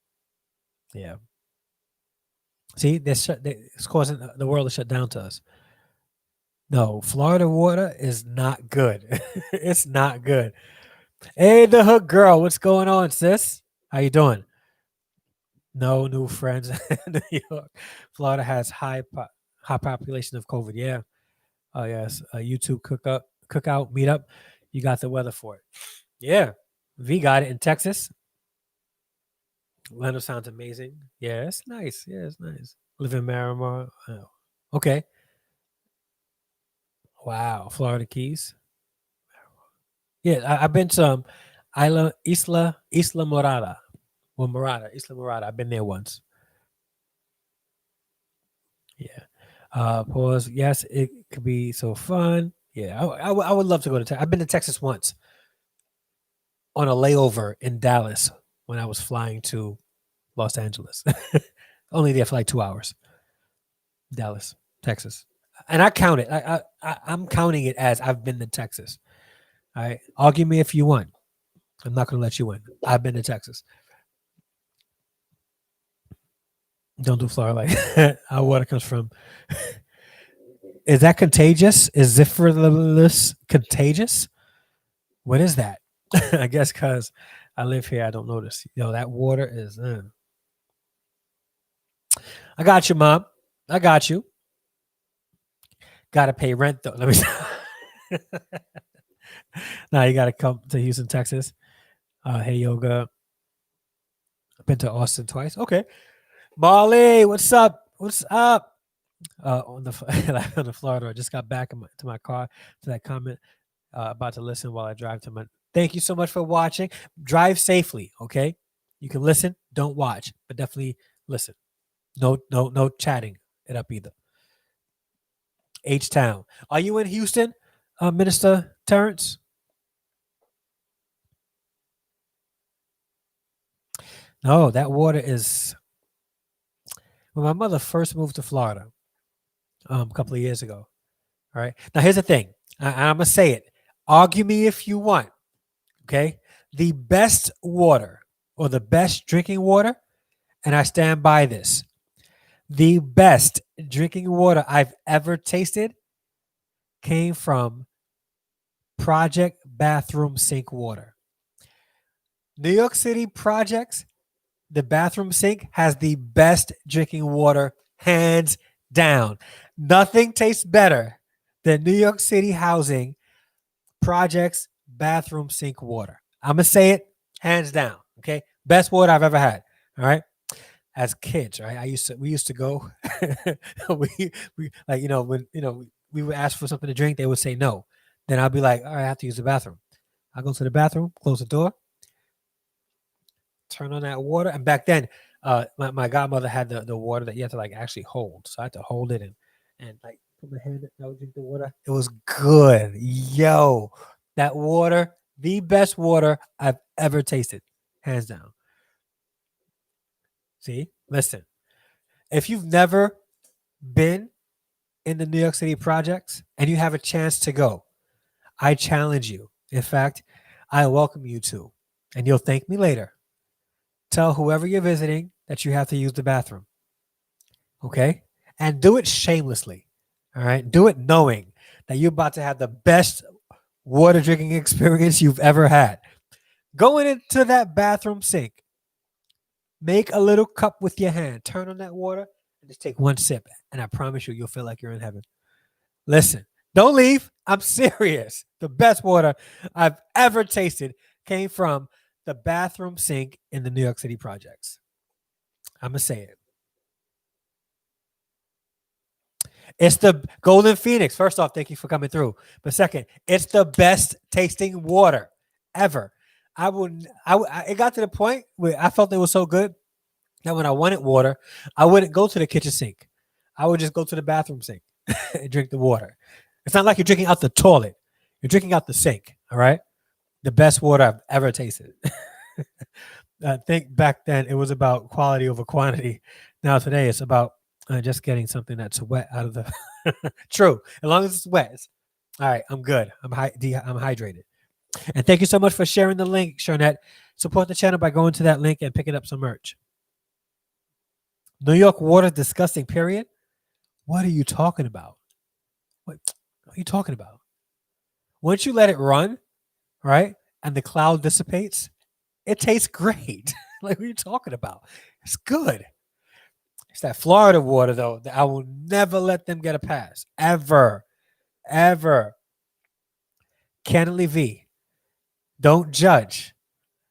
Yeah. See, it's causing the world to shut down to us. No, Florida water is not good. It's not good. Hey, the hook girl, what's going on, sis? How you doing? No new friends in New York. Florida has high population of COVID. Yeah. Oh yes. YouTube cookout meetup. You got the weather for it. Yeah. V got it in Texas. Atlanta sounds amazing. Yeah, it's nice. Yeah, it's nice. Live in Miramar. Oh, okay. Wow. Florida Keys. Yeah, I've been to Isla Morada. Well, Isla Morada. I've been there once. Yeah. Pause. Yes, it could be so fun. Yeah, I would love to go to Texas. I've been to Texas once on a layover in Dallas when I was flying to Los Angeles. Only there for like 2 hours. Dallas, Texas. And I count it. I'm counting it as I've been to Texas. All right. Argue me if you want. I'm not going to let you win. I've been to Texas. Don't do Florida like that. Our water comes from. Is that contagious? Is Zifferless contagious? What is that? I guess because I live here, I don't notice. That water is. I got you, Mom. I got you. Got to pay rent, though. Let me. Now you got to come to Houston, Texas. Hey, Yoga. I've been to Austin twice. Okay. Marley, what's up? What's up? on the on the Florida. I just got back to my car to that comment. About to listen while I drive to my. Thank you so much for watching. Drive safely, okay? You can listen, don't watch, but definitely listen. No chatting it up either. H Town. Are you in Houston, Minister Terrence? No, that water is. When my mother first moved to Florida, a couple of years ago. All right. Now here's the thing. I'm gonna say it. Argue me if you want. Okay. The best water or the best drinking water, and I stand by this. The best drinking water I've ever tasted came from Project Bathroom Sink Water. New York City projects, the bathroom sink has the best drinking water, hands down. Nothing tastes better than New York City housing projects bathroom sink water. I'm gonna say it hands down. Okay, best water I've ever had. All right. As kids, right? We used to go. we like when we would ask for something to drink, they would say no. Then I'll be like, all right, I have to use the bathroom. I go to the bathroom, close the door, turn on that water, and back then, my godmother had the water that you have to like actually hold. So I had to hold it and like put my hand. I would drink the water. It was good, yo. That water, the best water I've ever tasted, hands down. See, listen. If you've never been in the New York City projects and you have a chance to go, I challenge you. In fact, I welcome you to, and you'll thank me later. Tell whoever you're visiting that you have to use the bathroom. Okay? And do it shamelessly. All right? Do it knowing that you're about to have the best water drinking experience you've ever had. Going into that bathroom sink, make a little cup with your hand, turn on that water, and just take one sip. And I promise you, you'll feel like you're in heaven. Listen, don't leave. I'm serious. The best water I've ever tasted came from the bathroom sink in the New York City projects. I'm going to say it. It's the Golden Phoenix. First off, thank you for coming through. But second, it's the best tasting water ever. It got to the point where I felt it was so good that when I wanted water, I wouldn't go to the kitchen sink. I would just go to the bathroom sink and drink the water. It's not like you're drinking out the toilet. You're drinking out the sink. All right. The best water I've ever tasted. I think back then it was about quality over quantity. Now today it's about just getting something that's wet out of the. True. As long as it's wet. All right. I'm good. I'm hydrated. And thank you so much for sharing the link, Sharnette. Support the channel by going to that link and picking up some merch. New York water disgusting, period. What are you talking about? What are you talking about? Once you let it run, right, and the cloud dissipates, it tastes great. Like, what are you talking about? It's good. It's that Florida water, though, that I will never let them get a pass. Ever. Ever. Kennedy V. Don't judge.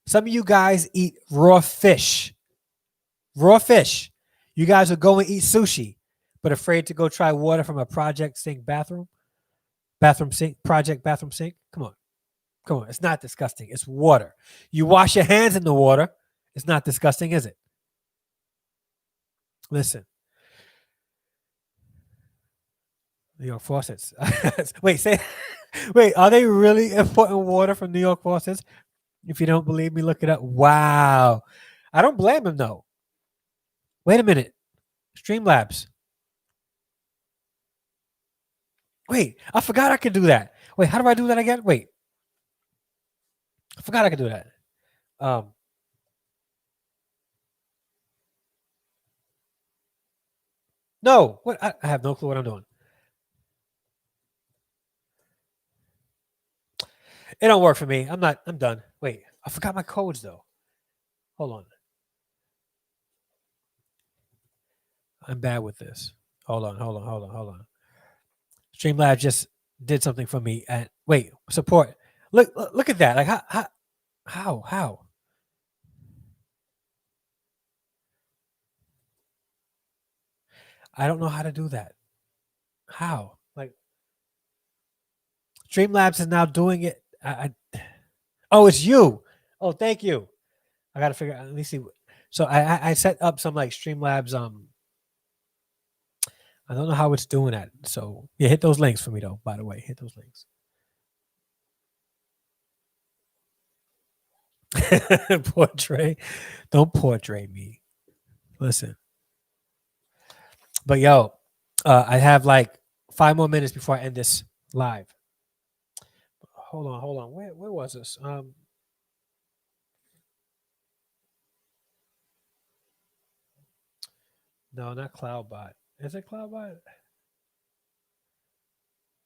Some of you guys eat raw fish. Raw fish. You guys will go and eat sushi, but afraid to go try water from a project sink bathroom? Bathroom sink? Project bathroom sink? Come on. Come on. It's not disgusting. It's water. You wash your hands in the water. It's not disgusting, is it? Listen. New York faucets. Wait, are they really importing water from New York faucets? If you don't believe me, look it up. Wow. I don't blame him, though. Wait a minute. Streamlabs. Wait, I forgot I could do that. Wait, how do I do that again? Wait. I forgot I could do that. No. What? I have no clue what I'm doing. It don't work for me. I'm done. Wait, I forgot my codes though. Hold on. I'm bad with this. Hold on. Streamlabs just did something for me. And wait, support. Look at that. Like how? I don't know how to do that. How? Like Streamlabs is now doing it. Oh, it's you. Oh, thank you. I gotta figure out. Let me see. So I set up some like Streamlabs. I don't know how it's doing that. So yeah, hit those links for me though. By the way, hit those links. Portray, don't portray me. Listen, but yo, I have like 5 more minutes before I end this live. Hold on. Where was this? No, not CloudBot. Is it CloudBot?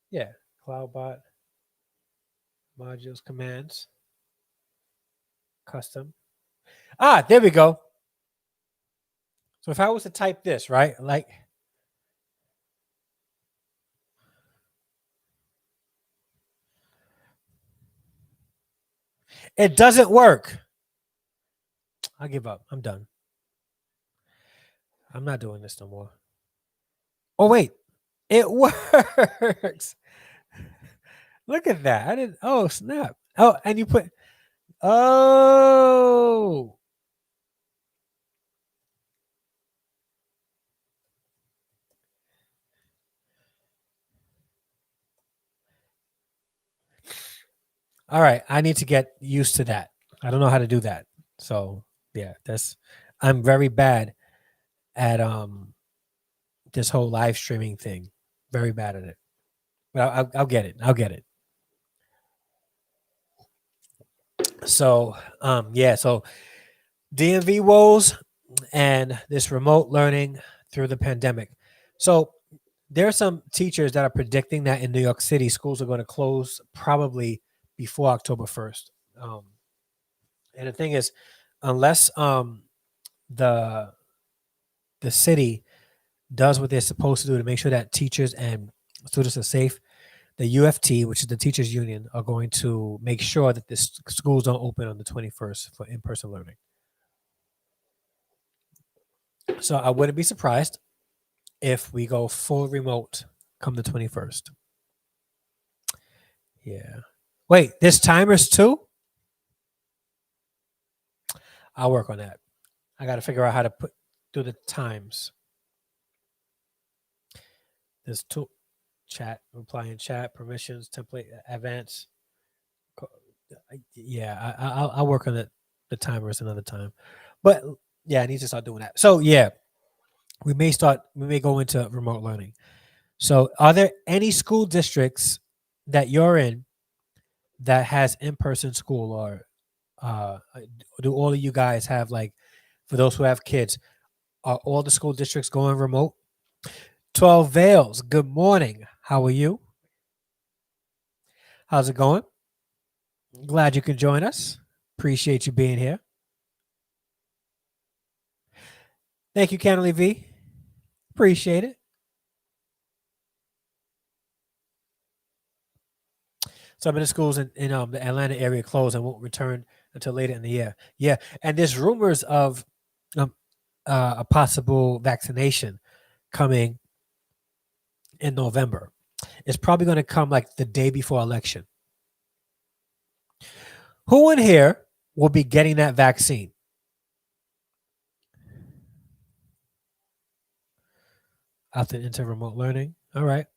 Yeah, CloudBot modules commands custom. There we go. So if I was to type this, right, like it doesn't work. I give up. I'm done. I'm not doing this no more. Oh wait, it works. Look at that. I didn't. Oh snap. Oh, and you put. Oh. All right. I need to get used to that. I don't know how to do that. So yeah, I'm very bad at this whole live streaming thing. Very bad at it. But I'll get it. I'll get it. So yeah, so DMV woes and this remote learning through the pandemic. So there are some teachers that are predicting that in New York City, schools are going to close probably before October 1st. And the thing is, unless the city does what they're supposed to do to make sure that teachers and students are safe, the UFT, which is the teachers union, are going to make sure that the schools don't open on the 21st for in-person learning. So I wouldn't be surprised if we go full remote come the 21st. Yeah. Wait, there's timers too? I'll work on that. I got to figure out how to do the times. There's two chat, reply in chat, permissions, template, advance. Yeah, I'll work on the timers another time. But yeah, I need to start doing that. So yeah, we may go into remote learning. So are there any school districts that you're in that has in-person school, or do all of you guys have, like, for those who have kids, are all the school districts going remote? 12 Vales, good morning. How are you? How's it going? Glad you can join us. Appreciate you being here. Thank you, Kennelly V. Appreciate it. Some of the schools in the Atlanta area closed and won't return until later in the year. Yeah, and there's rumors of a possible vaccination coming in November. It's probably going to come like the day before election. Who in here will be getting that vaccine? After into remote learning. All right.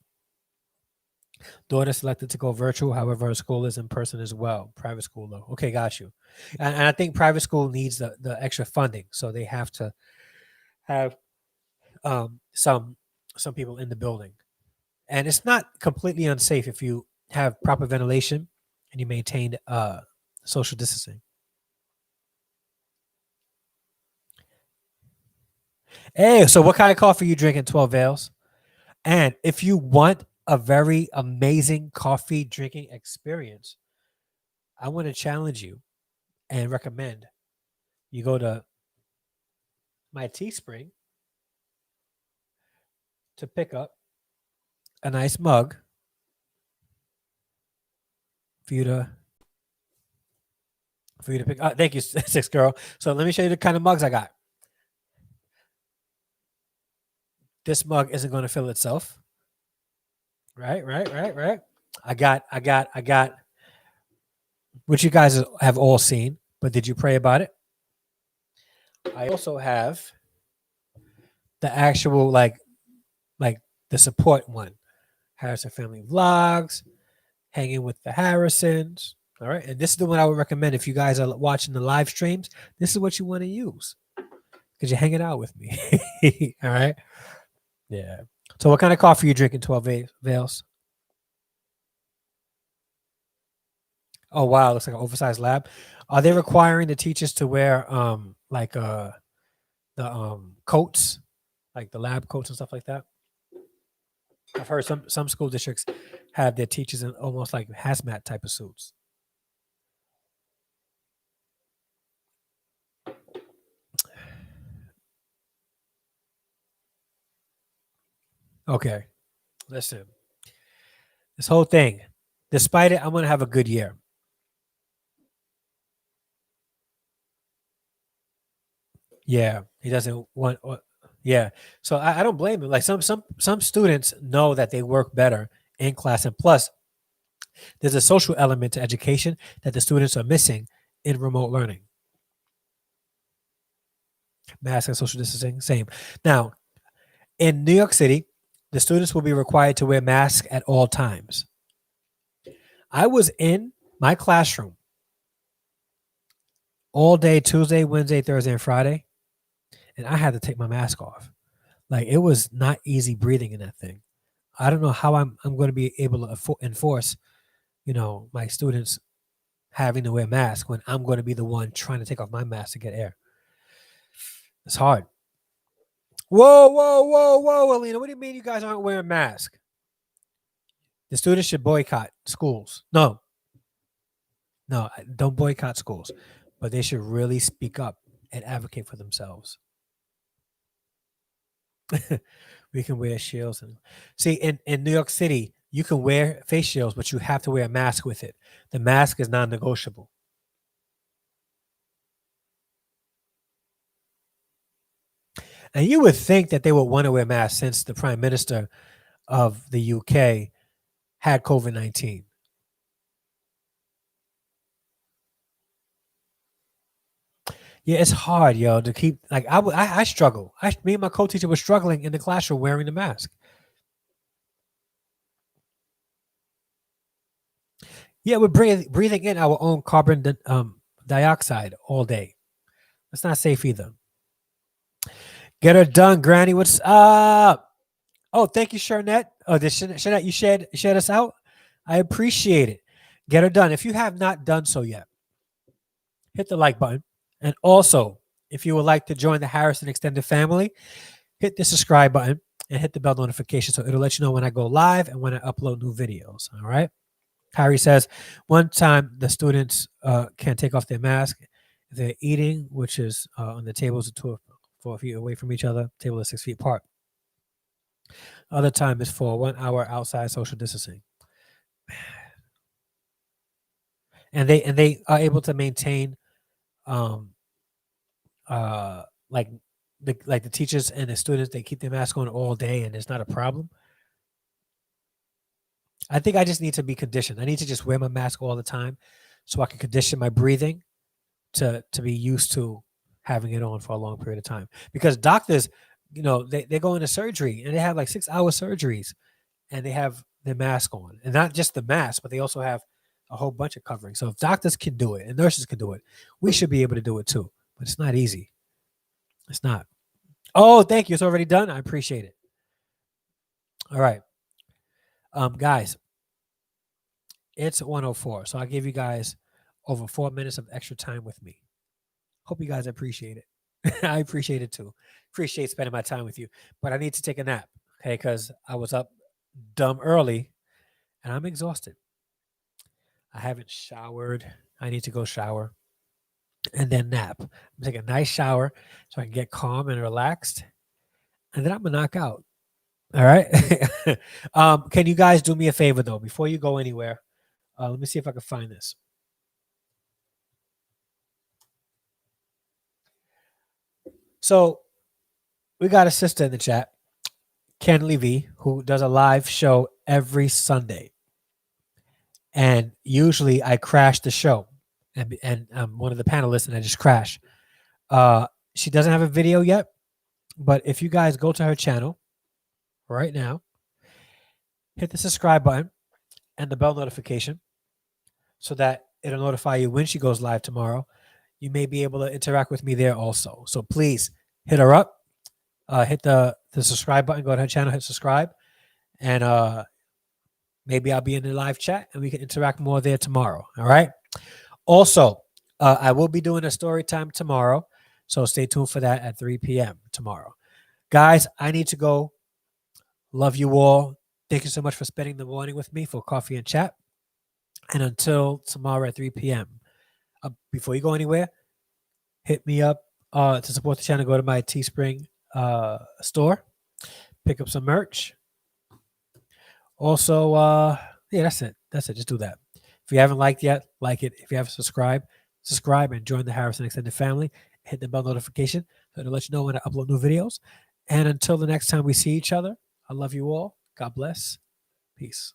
Daughter selected to go virtual. However, her school is in person as well. Private school though. Okay, got you. And I think private school needs the extra funding, so they have to have some people in the building. And it's not completely unsafe if you have proper ventilation and you maintain social distancing. Hey, so what kind of coffee you drinking, 12 Vales? And if you want a very amazing coffee drinking experience, I want to challenge you and recommend you go to my Teespring to pick up a nice mug for you to pick. Thank you, Six Girl. So let me show you the kind of mugs I got. This mug isn't going to fill itself. Right. I got which you guys have all seen, but did you pray about it? I also have the actual like the support one. Harrison Family Vlogs, hanging with the Harrisons. All right. And this is the one I would recommend if you guys are watching the live streams. This is what you want to use because you're hanging out with me. All right. Yeah. So, what kind of coffee are you drinking, 12 Vales? Oh, wow. Looks like an oversized lab. Are they requiring the teachers to wear the coats, like the lab coats and stuff like that? I've heard some school districts have their teachers in almost like hazmat type of suits. Okay, listen. This whole thing, despite it, I'm gonna have a good year. Yeah, he doesn't want. Yeah, so I don't blame him. Like some students know that they work better in class, and plus, there's a social element to education that the students are missing in remote learning. Mask and social distancing, same. Now, in New York City, the students will be required to wear masks at all times. I was in my classroom all day Tuesday, Wednesday, Thursday, and Friday, and I had to take my mask off. Like it was not easy breathing in that thing. I don't know how I'm going to be able to enforce, my students having to wear masks when I'm going to be the one trying to take off my mask to get air. It's hard. Whoa, Alina. What do you mean you guys aren't wearing masks? The students should boycott schools. No, don't boycott schools, but they should really speak up and advocate for themselves. We can wear shields and see in New York City, you can wear face shields, but you have to wear a mask with it. The mask is non-negotiable. And you would think that they would want to wear masks since the Prime Minister of the UK had COVID-19. Yeah, it's hard, yo, to keep like I struggle. Me and my co-teacher were struggling in the classroom wearing the mask. Yeah, we're breathing in our own carbon dioxide all day. That's not safe either. Get her done, Granny. What's up? Oh, thank you, Sharnette. Oh, this Sharnette, you shared us out. I appreciate it. Get her done. If you have not done so yet, hit the like button. And also, if you would like to join the Harrison extended family, hit the subscribe button and hit the bell notification so it'll let you know when I go live and when I upload new videos. All right. Harry says, one time the students can't take off their mask if they're eating, which is on the tables 4 feet away from each other. Table is 6 feet apart. Other time is for 1 hour outside social distancing. And they are able to maintain like the teachers and the students, they keep their mask on all day and it's not a problem. I think I just need to be conditioned. I need to just wear my mask all the time so I can condition my breathing to be used to having it on for a long period of time. Because doctors, they go into surgery and they have like 6-hour surgeries and they have their mask on. And not just the mask, but they also have a whole bunch of covering. So if doctors can do it and nurses can do it, we should be able to do it too. But it's not easy. It's not. Oh, thank you. It's already done. I appreciate it. All right. Guys, it's 104. So I give you guys over 4 minutes of extra time with me. Hope you guys appreciate it. I appreciate it too. Appreciate spending my time with you. But I need to take a nap, okay? Because I was up dumb early and I'm exhausted. I haven't showered. I need to go shower and then nap. Take a nice shower so I can get calm and relaxed. And then I'm going to knock out. All right. Can you guys do me a favor though before you go anywhere? Let me see if I can find this. So we got a sister in the chat. Ken Levy, who does a live show every Sunday. And usually I crash the show. And I'm one of the panelists and I just crash. She doesn't have a video yet, but if you guys go to her channel right now, hit the subscribe button and the bell notification so that it'll notify you when she goes live tomorrow. You may be able to interact with me there also. So please hit her up, hit the subscribe button, go to her channel, hit subscribe, and maybe I'll be in the live chat and we can interact more there tomorrow. All right. Also, I will be doing a story time tomorrow. So stay tuned for that at 3 p.m. tomorrow. Guys, I need to go. Love you all. Thank you so much for spending the morning with me for coffee and chat. And until tomorrow at 3 p.m. Before you go anywhere, hit me up to support the channel. Go to my Teespring store, pick up some merch. Also, yeah, that's it. That's it. Just do that. If you haven't liked yet, like it. If you haven't subscribed, subscribe and join the Harrison Extended family. Hit the bell notification so it'll let you know when I upload new videos. And until the next time we see each other, I love you all. God bless. Peace.